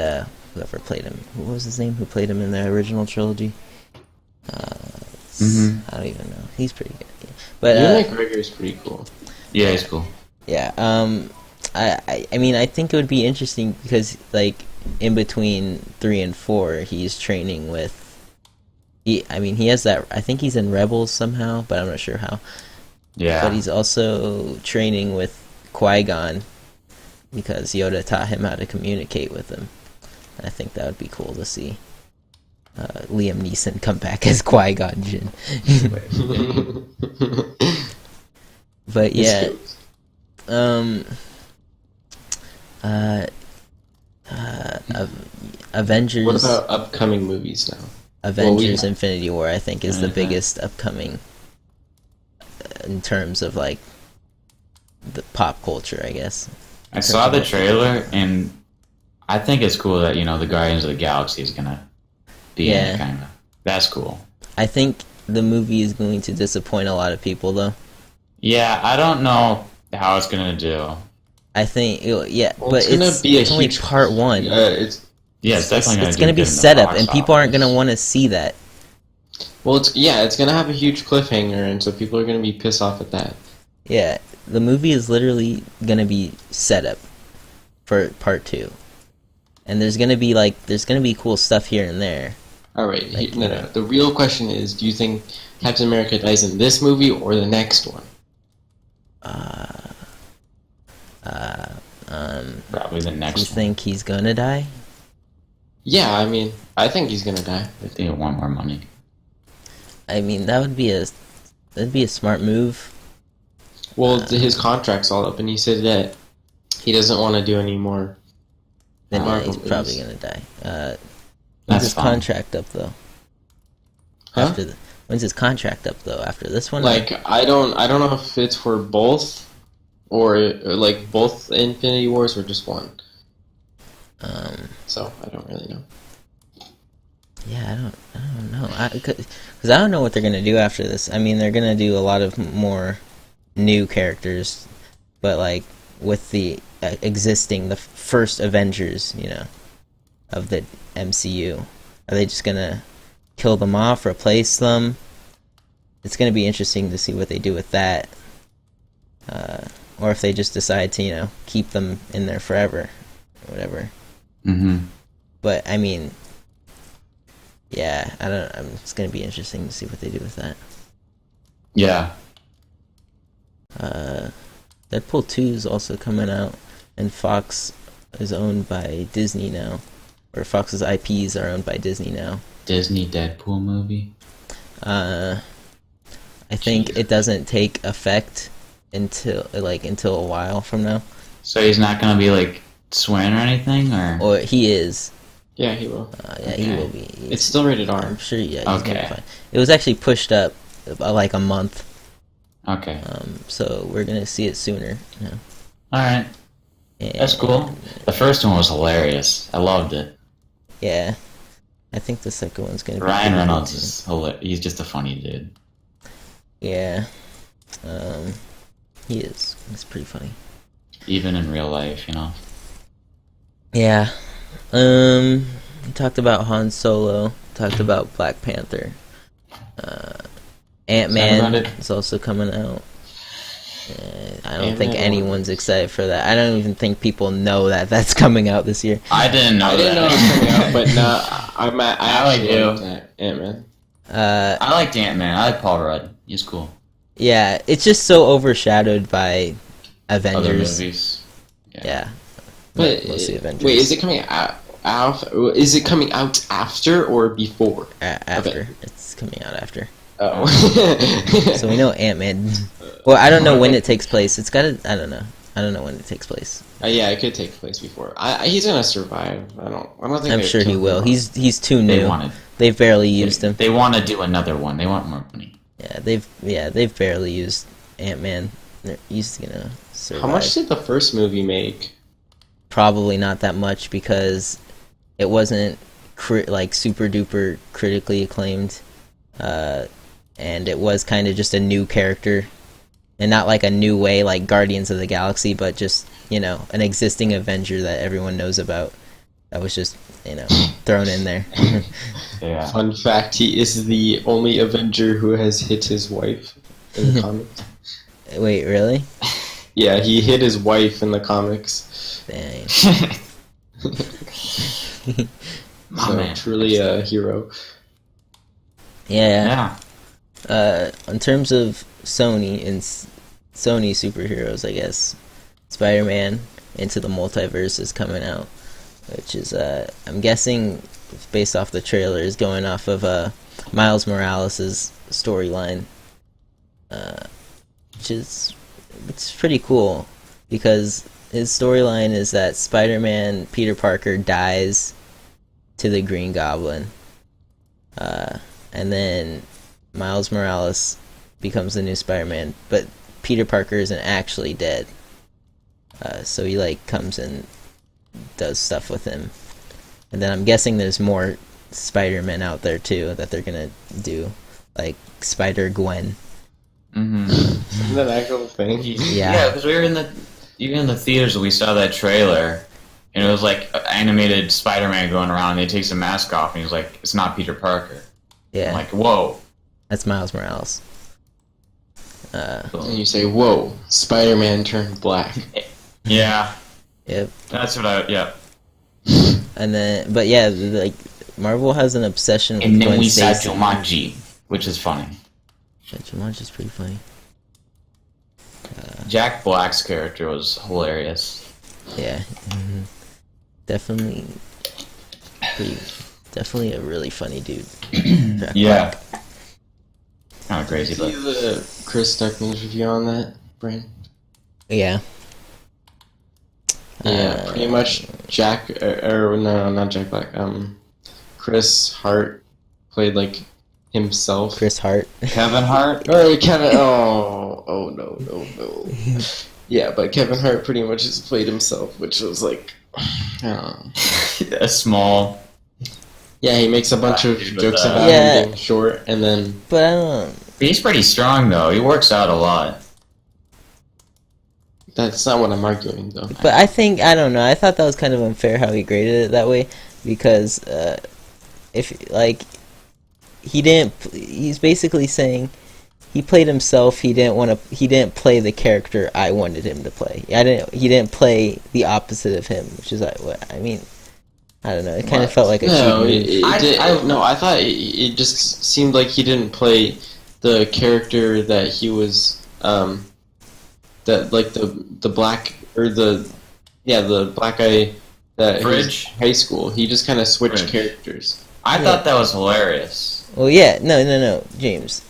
Speaker 2: whoever played him, what was his name? Who played him in the original trilogy?
Speaker 1: Mhm.
Speaker 2: I don't even know. He's pretty good. Yeah. But
Speaker 3: Ewan McGregor is pretty cool.
Speaker 1: Yeah, it's cool.
Speaker 2: yeah, I mean, I think it would be interesting because like in between 3 and 4, he's training with. He has that. I think he's in Rebels somehow, but I'm not sure how.
Speaker 1: Yeah.
Speaker 2: But he's also training with Qui-Gon because Yoda taught him how to communicate with him. I think that would be cool to see. Liam Neeson come back as Qui-Gon Jinn. But yeah, Avengers.
Speaker 3: What about upcoming movies now?
Speaker 2: Avengers
Speaker 3: Well,
Speaker 2: Infinity War, I think, is the biggest upcoming in terms of like the pop culture, I guess.
Speaker 1: I saw the trailer, and I think it's cool that, you know, the Guardians of the Galaxy is gonna be in it, kind of. That's cool.
Speaker 2: I think the movie is going to disappoint a lot of people, though.
Speaker 1: Yeah, I don't know how it's gonna do.
Speaker 2: I think,
Speaker 3: Well,
Speaker 2: but it's only part one.
Speaker 3: It's
Speaker 1: Yeah, it's definitely
Speaker 2: It's
Speaker 1: gonna
Speaker 2: going to be
Speaker 1: do good in the
Speaker 2: set up,
Speaker 1: box
Speaker 2: and people aren't
Speaker 1: office.
Speaker 2: going to want to see that.
Speaker 3: well, it's gonna have a huge cliffhanger, and so people are gonna be pissed off at that.
Speaker 2: Yeah, the movie is literally going to be set up for part two. And there's going to be cool stuff here and there.
Speaker 3: All right,
Speaker 2: Like,
Speaker 3: no. The real question is, do you think Captain America dies in this movie or the next one?
Speaker 1: Probably the
Speaker 2: Do you
Speaker 1: next one.
Speaker 2: think he's going to die?
Speaker 3: Yeah, I mean, I think he's gonna die.
Speaker 1: If they want more money.
Speaker 2: I mean, that'd be a smart move.
Speaker 3: Well, his contract's all up, and he said that he doesn't want to do any more.
Speaker 2: Then yeah,
Speaker 3: Marvel
Speaker 2: he's probably
Speaker 3: movies.
Speaker 2: going to die. When's
Speaker 1: That's
Speaker 2: his
Speaker 1: fine.
Speaker 2: contract up, though?
Speaker 3: Huh?
Speaker 2: When's his contract up, though? After this one?
Speaker 3: Like, I don't know if it's for both, or like both Infinity Wars, or just one. So I don't really know.
Speaker 2: Yeah, I don't know. Because I don't know what they're gonna do after this. I mean, they're gonna do a lot of more new characters, but like with the the first Avengers, you know, of the MCU, are they just gonna kill them off, replace them? It's gonna be interesting to see what they do with that, or if they just decide to, you know, keep them in there forever, or whatever.
Speaker 1: Mm-hmm.
Speaker 2: But I mean, yeah, it's gonna be interesting to see what they do with that.
Speaker 1: Yeah.
Speaker 2: Deadpool 2 is also coming out, and Fox is owned by Disney now, or Fox's IPs are owned by Disney now.
Speaker 1: Disney Deadpool movie.
Speaker 2: I think it doesn't take effect until a while from now.
Speaker 1: So he's not gonna be like swearing or anything, or
Speaker 2: Or he is.
Speaker 3: Yeah, he will.
Speaker 2: Yeah, he
Speaker 1: Okay.
Speaker 2: will be.
Speaker 3: It's still rated
Speaker 2: I'm
Speaker 3: R.
Speaker 2: sure. Yeah. He's gonna be
Speaker 1: Okay.
Speaker 2: fine. It was actually pushed up like a month.
Speaker 1: okay.
Speaker 2: So we're gonna see it sooner. You know?
Speaker 1: All right, that's cool. The first one was hilarious. I loved it.
Speaker 2: Yeah, I think the second one's gonna be
Speaker 1: Ryan
Speaker 2: pretty
Speaker 1: Reynolds
Speaker 2: good, too.
Speaker 1: is hilarious. He's just a funny dude.
Speaker 2: Yeah, he is. He's pretty funny.
Speaker 1: Even in real life, you know.
Speaker 2: Yeah. We talked about Han Solo. Talked about Black Panther. Ant-Man
Speaker 1: about it?
Speaker 2: is also coming out. I don't think
Speaker 3: Ant-Man.
Speaker 2: anyone's excited for that. I don't even think people know that that's coming out this year.
Speaker 1: I didn't know
Speaker 3: I didn't know
Speaker 1: that.
Speaker 3: it was coming out, but no, I actually
Speaker 1: do.
Speaker 3: liked Ant-Man.
Speaker 1: I liked Ant-Man. I like Paul Rudd. He's cool.
Speaker 2: Yeah, it's just so overshadowed by
Speaker 1: Other
Speaker 2: Avengers.
Speaker 1: movies.
Speaker 2: Yeah.
Speaker 3: But
Speaker 2: Mostly Avengers.
Speaker 3: wait, is it coming out? Is it coming out after or before?
Speaker 2: After. It's coming out after.
Speaker 3: Oh.
Speaker 2: So we know Ant-Man. Well, I don't know when it takes place. It's gotta. I don't know. I don't know when it takes place.
Speaker 3: Yeah, it could take place before. He's gonna survive. I don't think.
Speaker 2: I'm
Speaker 3: they'd
Speaker 2: sure he
Speaker 3: kill
Speaker 2: will.
Speaker 3: him.
Speaker 2: He's too
Speaker 1: They
Speaker 2: new.
Speaker 1: wanted.
Speaker 2: They've barely used him.
Speaker 1: They want to do another one. They want more money.
Speaker 2: Yeah, they've barely used Ant-Man. He's gonna survive.
Speaker 3: How much did the first movie make?
Speaker 2: Probably not that much because it wasn't like super duper critically acclaimed, and it was kind of just a new character, and not like a new way like Guardians of the Galaxy, but just, you know, an existing Avenger that everyone knows about. That was just, you know, thrown in there.
Speaker 1: Yeah.
Speaker 3: Fun fact: he is the only Avenger who has hit his wife in the comics.
Speaker 2: Wait, really?
Speaker 3: Yeah, he hit his wife in the comics.
Speaker 2: Dang.
Speaker 1: My
Speaker 3: So
Speaker 1: man.
Speaker 3: truly a hero.
Speaker 2: Yeah.
Speaker 1: Yeah.
Speaker 2: In terms of Sony and Sony superheroes, I guess Spider-Man Into the Multiverse is coming out. which is I'm guessing based off the trailer is going off of Miles Morales' storyline, which is it's pretty cool because his storyline is that Spider-Man Peter Parker dies to the Green Goblin, and then Miles Morales becomes the new Spider-Man, but Peter Parker isn't actually dead. So he like comes and does stuff with him, and then I'm guessing there's more Spider-Men out there too that they're gonna do, like Spider-Gwen.
Speaker 1: Mm-hmm.
Speaker 3: Isn't that actual thing?
Speaker 2: Yeah.
Speaker 1: because we were in the theaters and we saw that trailer, and it was like animated Spider-Man going around. And he takes the mask off, and he's like, "It's not Peter Parker."
Speaker 2: Yeah,
Speaker 1: I'm like, "Whoa!"
Speaker 2: that's Miles Morales.
Speaker 3: And you say, "Whoa, Spider-Man turned black."
Speaker 1: Yeah,
Speaker 2: Yep.
Speaker 1: that's what I. Yeah.
Speaker 2: And then, but yeah, like Marvel has an obsession with
Speaker 1: And then
Speaker 2: Gwen
Speaker 1: we saw
Speaker 2: Stacy.
Speaker 1: Jumanji, which is funny.
Speaker 2: Jumanji's pretty funny.
Speaker 1: Jack Black's character was hilarious.
Speaker 2: Yeah, definitely, definitely a really funny dude. Jack
Speaker 1: Yeah.
Speaker 2: Black.
Speaker 1: Kind of crazy,
Speaker 3: See
Speaker 1: but
Speaker 3: the Chris Stuckman's review on that, Brian?
Speaker 2: Yeah.
Speaker 3: Yeah, pretty much Jack, or no, not Jack Black. Chris Hart played like himself.
Speaker 2: Chris Hart.
Speaker 1: Kevin Hart.
Speaker 3: Or Kevin. Oh no. Yeah, but Kevin Hart pretty much just played himself, which was like, I don't know.
Speaker 1: A small.
Speaker 3: Yeah, he makes a bunch of
Speaker 1: But,
Speaker 3: jokes
Speaker 1: uh,
Speaker 3: about
Speaker 2: Yeah.
Speaker 3: him being short, and then
Speaker 2: But I don't.
Speaker 1: He's pretty strong though. He works out a lot.
Speaker 3: that's not what I'm arguing though.
Speaker 2: But I don't know. I thought that was kind of unfair how he graded it that way because if like he didn't, he's basically saying he played himself. He didn't play the character I wanted him to play. He didn't play the opposite of him, which is like what I mean. I don't know. It kind of felt like a
Speaker 3: No,
Speaker 2: cheat move.
Speaker 3: I thought it just seemed like he didn't play the character that he was, that like the black or the black guy that he was
Speaker 1: Fridge?
Speaker 3: in high school. He just kind of switched
Speaker 1: Fridge.
Speaker 3: characters.
Speaker 1: I thought that was hilarious.
Speaker 2: Well, yeah, no, James.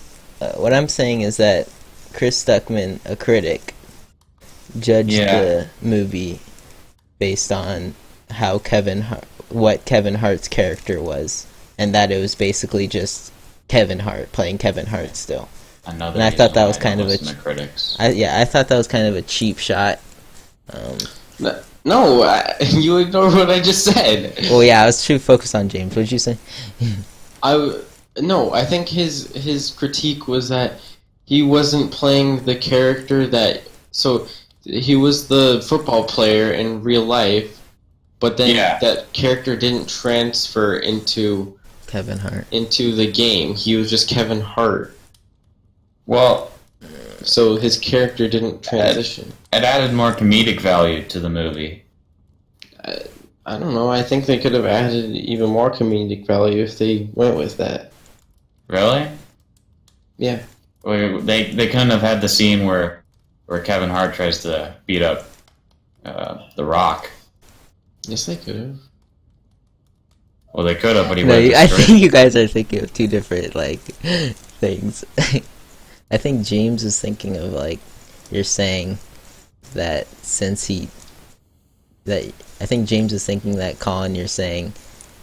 Speaker 2: What I'm saying is that Chris Stuckman, a critic, judged
Speaker 1: Yeah.
Speaker 2: the movie based on how what Kevin Hart's character was, and that it was basically just Kevin Hart playing Kevin Hart still.
Speaker 1: Another.
Speaker 2: And I thought
Speaker 1: reason
Speaker 2: that
Speaker 1: why
Speaker 2: was
Speaker 1: I
Speaker 2: kind
Speaker 1: don't
Speaker 2: of a
Speaker 1: listen to critics.
Speaker 2: I thought that was kind of a cheap shot.
Speaker 3: No, you ignore what I just said.
Speaker 2: Well, yeah, I was too focused on James. What'd you say?
Speaker 3: I think his critique was that he wasn't playing the character that. So he was the football player in real life, but then
Speaker 1: Yeah.
Speaker 3: that character didn't transfer into
Speaker 2: Kevin Hart.
Speaker 3: the game. He was just Kevin Hart,
Speaker 1: Well,
Speaker 3: so his character didn't transition.
Speaker 1: it added more comedic value to the movie.
Speaker 3: I don't know. I think they could have added even more comedic value if they went with that.
Speaker 1: Really?
Speaker 3: Yeah.
Speaker 1: They couldn't have had the scene where Kevin Hart tries to beat up The Rock.
Speaker 3: Yes, they could have.
Speaker 1: Well, they could have, but he
Speaker 2: No,
Speaker 1: would
Speaker 2: I
Speaker 1: have
Speaker 2: think you guys are thinking of two different like things. I think James is thinking of like you're saying that I think James is thinking that Colin, you're saying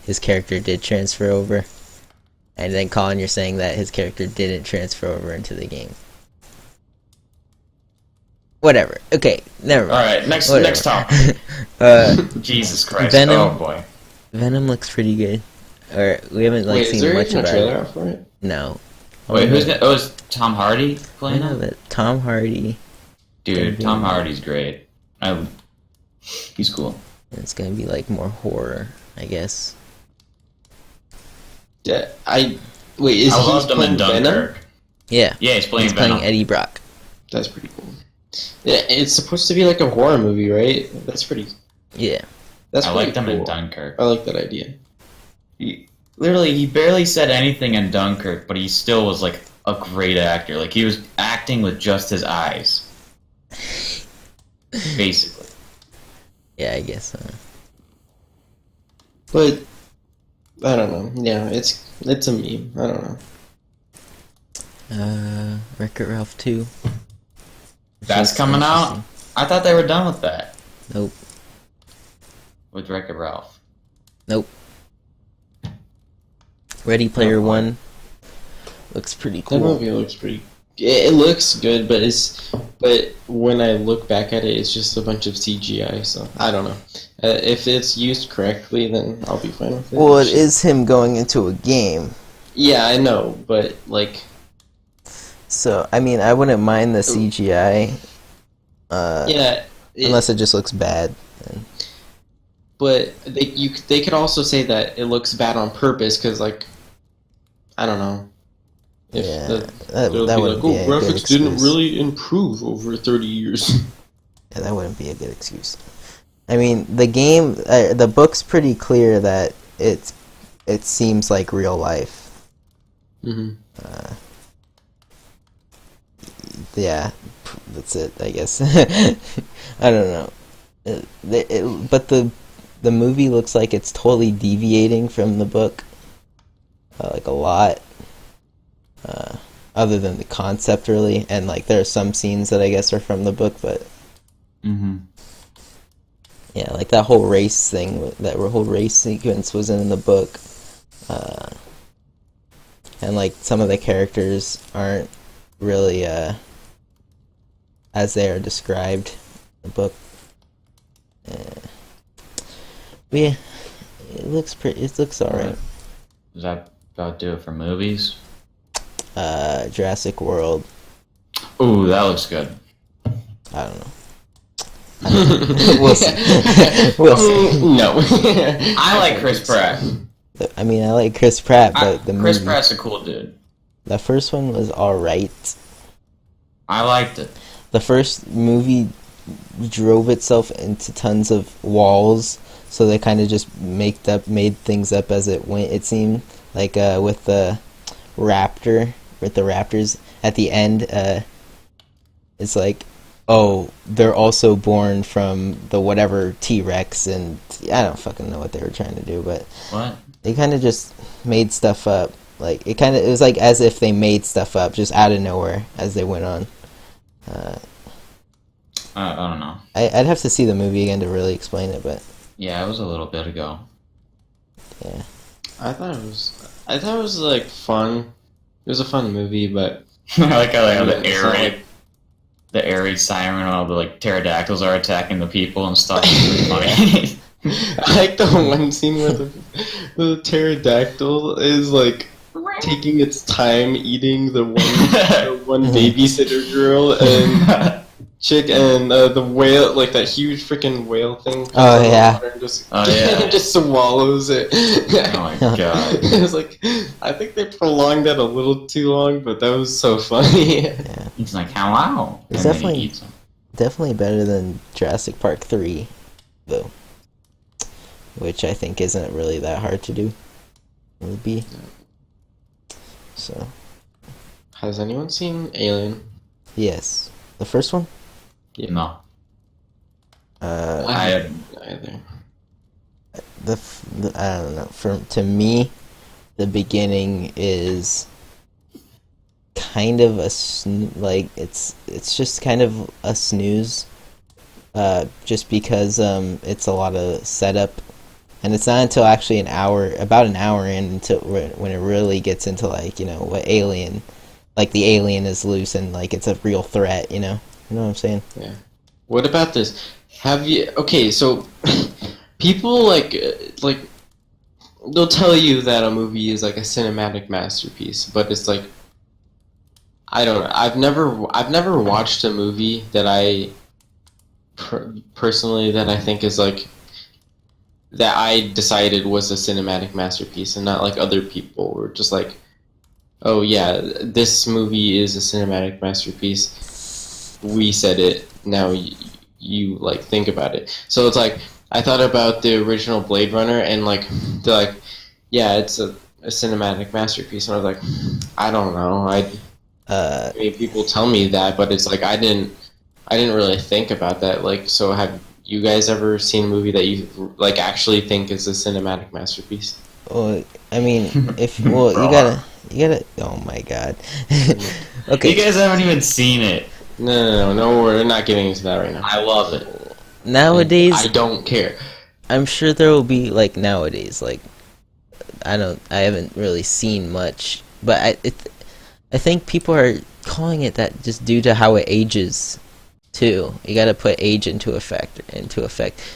Speaker 2: his character did transfer over, and then Colin, you're saying that his character didn't transfer over into the game. Whatever. Okay, never mind.
Speaker 1: All right, next
Speaker 2: Whatever.
Speaker 1: topic.
Speaker 2: Jesus
Speaker 1: Jesus Christ!
Speaker 2: Venom.
Speaker 1: Oh boy.
Speaker 2: Venom looks pretty good. Or we haven't like
Speaker 3: Wait, is
Speaker 2: seen
Speaker 3: there
Speaker 2: much
Speaker 3: even a
Speaker 2: about
Speaker 3: trailer
Speaker 2: it.
Speaker 3: out for it?
Speaker 2: No.
Speaker 1: Wait, who's that? Oh, is Tom Hardy
Speaker 2: I
Speaker 1: playing
Speaker 2: know
Speaker 1: it?
Speaker 2: that Tom Hardy.
Speaker 1: Dude, Tom Hardy's great. He's cool.
Speaker 2: It's gonna be like more horror, I guess.
Speaker 3: Yeah, wait. Is
Speaker 1: I
Speaker 3: he
Speaker 1: loved him
Speaker 3: playing
Speaker 1: in
Speaker 3: Venom?
Speaker 1: Dunkirk.
Speaker 2: Yeah.
Speaker 1: Yeah, he's playing
Speaker 2: He's
Speaker 1: Venom.
Speaker 2: playing Eddie Brock.
Speaker 3: That's pretty cool. Yeah, it's supposed to be like a horror movie, right? That's pretty.
Speaker 2: Yeah.
Speaker 3: That's
Speaker 1: I
Speaker 3: pretty
Speaker 1: liked him in
Speaker 3: cool.
Speaker 1: Dunkirk.
Speaker 3: I like that idea.
Speaker 1: He barely said anything in Dunkirk, but he still was like a great actor. Like he was acting with just his eyes, basically.
Speaker 2: Yeah, I guess so.
Speaker 3: But I don't know. Yeah, it's a meme. I don't know.
Speaker 2: Wreck-It Ralph 2.
Speaker 1: That's
Speaker 2: Looks
Speaker 1: coming out?
Speaker 2: interesting.
Speaker 1: I thought they were done with that.
Speaker 2: Nope.
Speaker 1: With Wreck-It Ralph.
Speaker 2: Nope. Ready Player
Speaker 3: Oh,
Speaker 2: One looks pretty
Speaker 3: That
Speaker 2: cool.
Speaker 3: movie looks pretty. It looks good, but when I look back at it, it's just a bunch of CGI. So I don't know. If it's used correctly, then I'll be fine with it.
Speaker 2: Well, it is him going into a game,
Speaker 3: Yeah, I know, but like,
Speaker 2: so I mean, I wouldn't mind the CGI,
Speaker 3: yeah.
Speaker 2: unless it just looks bad.
Speaker 3: But they could also say that it looks bad on purpose because, like, I don't know. If
Speaker 2: Yeah,
Speaker 3: they'll
Speaker 2: that
Speaker 3: be
Speaker 2: wouldn't
Speaker 3: like,
Speaker 2: be
Speaker 3: oh,
Speaker 2: a good
Speaker 3: graphics didn't
Speaker 2: excuse.
Speaker 3: really improve over 30 years.
Speaker 2: Yeah, that wouldn't be a good excuse. I mean, the game, the book's pretty clear that it seems like real life.
Speaker 3: hmm
Speaker 2: Yeah, that's it, I guess. I don't know. But the movie looks like it's totally deviating from the book, like a lot. Other than the concept, really, and like there are some scenes that I guess are from the book, but
Speaker 1: Mm-hmm.
Speaker 2: yeah, like that whole race thing, that whole race sequence was in the book, and like some of the characters aren't really as they are described in the book. But yeah, it looks pretty. It looks alright.
Speaker 1: Does that about do it for movies?
Speaker 2: Jurassic World.
Speaker 1: Ooh, that looks good.
Speaker 2: I don't know. We'll see. We'll see.
Speaker 3: No.
Speaker 1: I like Chris Pratt.
Speaker 2: I mean, I like Chris Pratt, but the
Speaker 1: Chris
Speaker 2: movie,
Speaker 1: Pratt's a cool dude.
Speaker 2: the first one was alright.
Speaker 1: I liked it.
Speaker 2: The first movie drove itself into tons of walls, so they kind of just made things up as it went. It seemed like with the raptors at the end, it's like, oh, they're also born from the whatever T-Rex, and I don't fucking know what they were trying to do, but
Speaker 1: What?
Speaker 2: they kind of just made stuff up. Like it was like as if they made stuff up just out of nowhere as they went on.
Speaker 1: I don't know.
Speaker 2: I'd have to see the movie again to really explain it, but
Speaker 1: Yeah, it was a little bit ago.
Speaker 2: yeah.
Speaker 3: I thought it was like fun. It was a fun movie, but
Speaker 1: I like how the
Speaker 3: it's
Speaker 1: air
Speaker 3: not
Speaker 1: raid,
Speaker 3: like-
Speaker 1: the air raid siren, and all the like pterodactyls are attacking the people and stuff. It's really funny.
Speaker 3: I like the one scene where the pterodactyl is like taking its time eating the one babysitter girl and chick and the whale, like that huge freaking whale thing. comes
Speaker 2: Oh,
Speaker 3: out of the
Speaker 2: yeah.
Speaker 3: water and just,
Speaker 1: Oh, yeah.
Speaker 3: just swallows it.
Speaker 1: Oh my god.
Speaker 3: It was like, I think they prolonged that a little too long, but that was so funny.
Speaker 1: He's like, hello.
Speaker 2: It's
Speaker 1: And then
Speaker 2: definitely-
Speaker 1: he eats him.
Speaker 2: Definitely better than Jurassic Park 3, though. Which I think isn't really that hard to do. It would be. So,
Speaker 3: Has anyone seen Alien?
Speaker 2: yes. The first one?
Speaker 1: No.
Speaker 3: I haven't either.
Speaker 2: I don't know. To me, the beginning is kind of it's just kind of a snooze. Just because it's a lot of setup, and it's not until actually about an hour in until when it really gets into like what the alien is loose and like it's a real threat. You know what I'm saying?
Speaker 3: Yeah. What about this? Have you? Okay, so people like they'll tell you that a movie is like a cinematic masterpiece, but it's like I don't know. I've never watched a movie that I personally that I think is like that I decided was a cinematic masterpiece, and not like other people were just like, oh yeah, this movie is a cinematic masterpiece. We said it. Now you like think about it. So it's like I thought about the original Blade Runner, and like they're like, yeah, it's a cinematic masterpiece. And I was like, I don't know. I mean, people tell me that, but it's like I didn't really think about that. Like, so have you guys ever seen a movie that you like actually think is a cinematic masterpiece?
Speaker 2: Well, I mean, you gotta. Oh my god. Okay.
Speaker 1: You guys haven't even seen it.
Speaker 3: No, we're not getting into that right now.
Speaker 1: I love it.
Speaker 2: Nowadays,
Speaker 3: I don't care.
Speaker 2: I'm sure there will be like nowadays. Like, I haven't really seen much, but I think people are calling it that just due to how it ages, too. You got to put age into effect.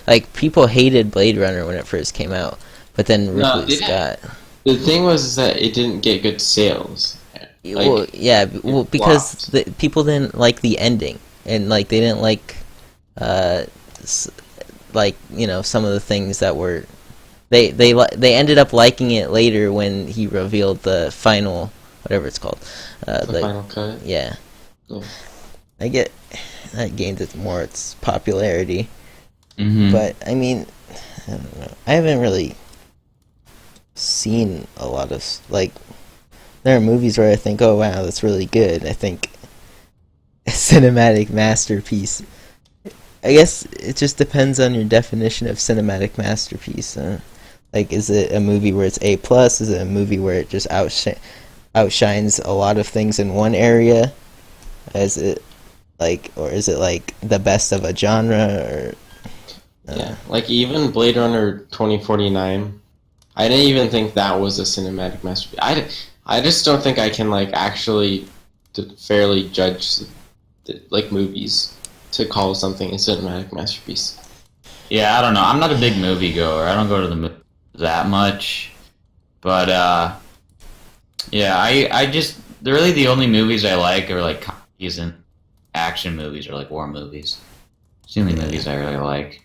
Speaker 2: Like, people hated Blade Runner when it first came out, but then
Speaker 3: No,
Speaker 2: Ridley
Speaker 3: they didn't.
Speaker 2: Scott.
Speaker 3: The thing was is that it didn't get good sales.
Speaker 2: Well, yeah, because
Speaker 3: flopped.
Speaker 2: the people didn't like the ending, and like they didn't like, like, you know, some of the things that were, they ended up liking it later when he revealed the final, whatever it's called,
Speaker 3: The final cut.
Speaker 2: yeah.
Speaker 3: Yeah.
Speaker 2: I get that gained its popularity,
Speaker 1: Mm-hmm.
Speaker 2: but I mean, I don't know. I haven't really seen a lot of like. There are movies where I think, oh wow, that's really good. I think a cinematic masterpiece. I guess it just depends on your definition of cinematic masterpiece. Like, is it a movie where it's A plus? Is it a movie where it just outshines a lot of things in one area? Is it like, or is it like the best of a genre? Or
Speaker 3: Yeah, like even Blade Runner 2049, I didn't even think that was a cinematic masterpiece. I just don't think I can like actually fairly judge like movies to call something a cinematic masterpiece.
Speaker 1: Yeah, I don't know. I'm not a big movie goer. I don't go to that much. But yeah, I just really the only movies I like are like comedies and action movies or like war movies. It's the only movies I really like.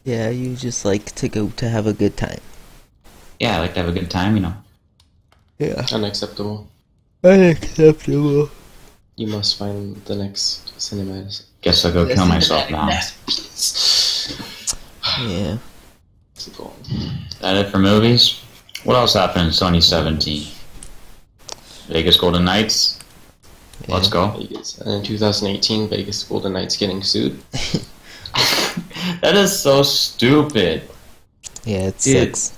Speaker 2: yeah, you just like to go to have a good time.
Speaker 1: Yeah, I like to have a good time, you know.
Speaker 2: Yeah,
Speaker 3: Unacceptable.
Speaker 2: unacceptable.
Speaker 3: You must find the next cinematic.
Speaker 1: Guess I'll go kill myself now.
Speaker 3: Masterpiece.
Speaker 2: Yeah.
Speaker 3: Keep going.
Speaker 1: Is that it for movies? What else happened in 2017? Vegas Golden Knights. Let's go.
Speaker 3: Vegas. And in 2018, Vegas Golden Knights getting sued.
Speaker 1: That is so stupid.
Speaker 2: Yeah, it
Speaker 1: Dude.
Speaker 2: sucks.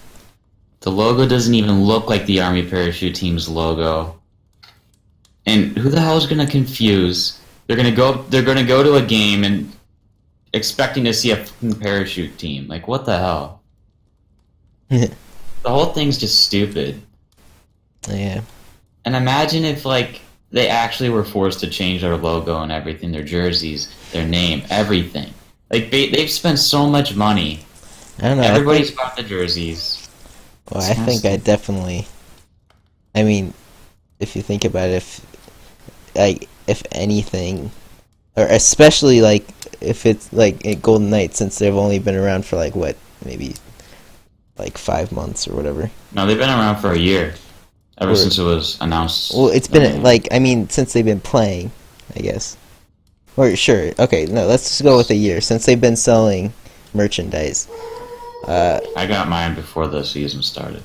Speaker 1: The logo doesn't even look like the Army Parachute Team's logo. And who the hell is gonna confuse? They're gonna go to a game and expecting to see a fucking parachute team. Like, what the hell? The whole thing's just stupid.
Speaker 2: Yeah.
Speaker 1: And imagine if like they actually were forced to change their logo and everything, their jerseys, their name, everything. Like they've spent so much money.
Speaker 2: I don't know.
Speaker 1: Everybody's bought the jerseys.
Speaker 2: Well, I think I definitely. I mean, if you think about it, if anything, or especially like if it's like a Golden Knights, since they've only been around for like what, maybe like 5 months or whatever.
Speaker 1: No, they've been around for a year. Ever
Speaker 2: Or-
Speaker 1: since it was announced.
Speaker 2: Well, it's been like, I mean, since they've been playing, I guess. Or sure, okay, no, let's just go with a year since they've been selling merchandise.
Speaker 1: I got mine before the season started.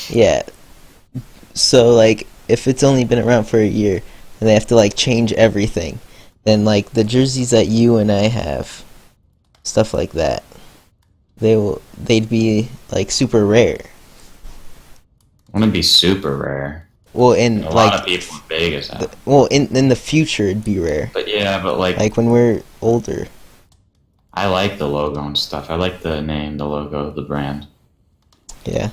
Speaker 2: Yeah. So like, if it's only been around for a year and they have to like change everything, then like the jerseys that you and I have, stuff like that, they'd be like super rare.
Speaker 1: Wouldn't be super rare.
Speaker 2: Well, in
Speaker 1: A
Speaker 2: like,
Speaker 1: lot of people in Vegas have.
Speaker 2: well, in the future it'd be rare.
Speaker 1: But yeah, but like
Speaker 2: Like when we're older.
Speaker 1: I like the logo and stuff. I like the name, the logo, the brand.
Speaker 2: Yeah.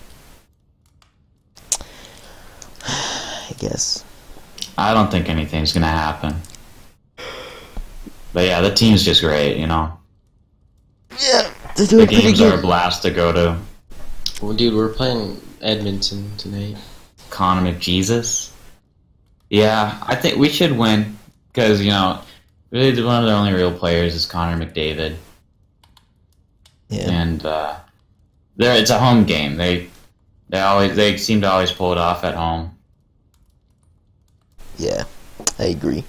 Speaker 2: I guess.
Speaker 1: I don't think anything's gonna happen. But yeah, the team's just great, you know.
Speaker 2: Yeah, they're
Speaker 1: The
Speaker 2: doing pretty
Speaker 1: games are a
Speaker 2: good.
Speaker 1: blast to go to.
Speaker 3: Well, dude, we're playing Edmonton tonight.
Speaker 1: Connor McJesus. Yeah, I think we should win because you know, really one of the only real players is Connor McDavid,
Speaker 2: Yeah.
Speaker 1: and it's a home game. They seem to always pull it off at home.
Speaker 2: Yeah. I agree.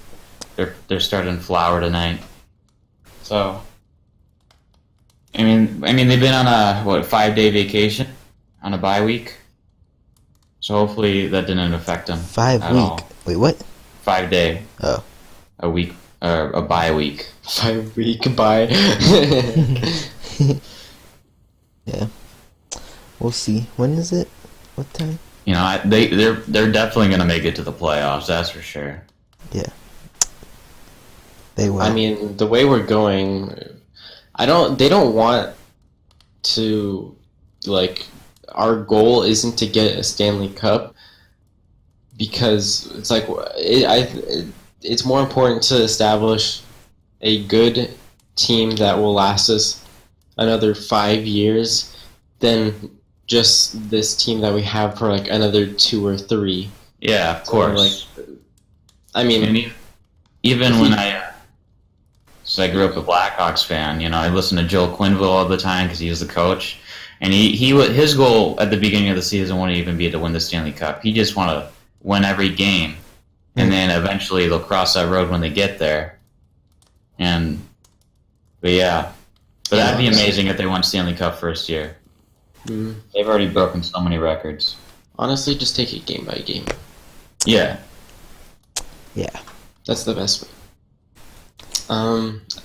Speaker 1: They're starting Flower tonight, so I mean they've been on a 5-day vacation on a bye week, so hopefully that didn't affect them
Speaker 2: 5
Speaker 1: at
Speaker 2: week.
Speaker 1: all.
Speaker 2: Wait, what?
Speaker 1: 5-day,
Speaker 2: Oh.
Speaker 1: a week a bye week.
Speaker 3: 5 week bye.
Speaker 2: Yeah. We'll see. When is it? What time?
Speaker 1: You know, they're definitely gonna make it to the playoffs. That's for sure.
Speaker 2: Yeah. They will.
Speaker 3: I mean, the way we're going, they don't want to, like, our goal isn't to get a Stanley Cup, because it's like, it's more important to establish a good team that will last us another 5 years than just this team that we have for like another 2 or 3.
Speaker 1: Yeah, of course.
Speaker 3: I mean,
Speaker 1: And even when so I grew up a Blackhawks fan, you know, I listened to Joel Quenneville all the time because he was the coach, and his goal at the beginning of the season wouldn't even be to win the Stanley Cup. He just want to win every game, and then eventually they'll cross that road when they get there. But that'd be amazing if they won Stanley Cup first year. They've already broken so many records.
Speaker 3: honestly, just take it game by game.
Speaker 1: Yeah.
Speaker 2: Yeah.
Speaker 3: That's the best way.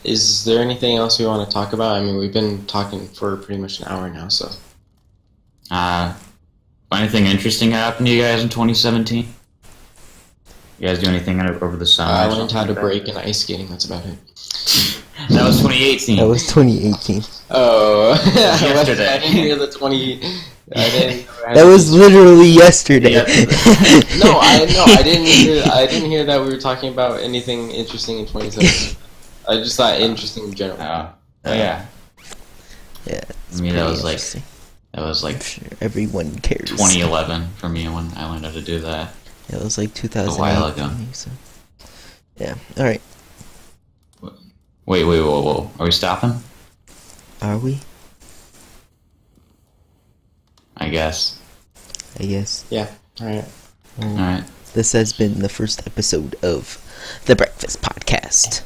Speaker 3: Is there anything else we want to talk about? I mean, we've been talking for pretty much an hour now, so.
Speaker 1: Anything interesting happened to you guys in 2017? You guys do anything over the summer?
Speaker 3: I learned how to break in ice skating, that's about it.
Speaker 1: That was 2018.
Speaker 2: That was 2018.
Speaker 3: Oh,
Speaker 1: Yesterday.
Speaker 3: I didn't hear the 20.
Speaker 2: That was literally yesterday.
Speaker 1: Yeah.
Speaker 3: No, I didn't hear that we were talking about anything interesting in 2017. I just thought interesting in general.
Speaker 1: Oh yeah.
Speaker 2: Yeah.
Speaker 1: I mean, that was like
Speaker 2: interesting.
Speaker 1: like
Speaker 2: I'm sure everyone cares.
Speaker 1: 2011 for me when I learned how to do that.
Speaker 2: Yeah, it was like 2008.
Speaker 1: A while ago.
Speaker 2: So. Yeah. All right.
Speaker 1: Wait, whoa. Are we stopping?
Speaker 2: Are we?
Speaker 1: I guess.
Speaker 2: I guess.
Speaker 3: Yeah, alright.
Speaker 1: Alright.
Speaker 2: This has been the first episode of the Breakfast Podcast.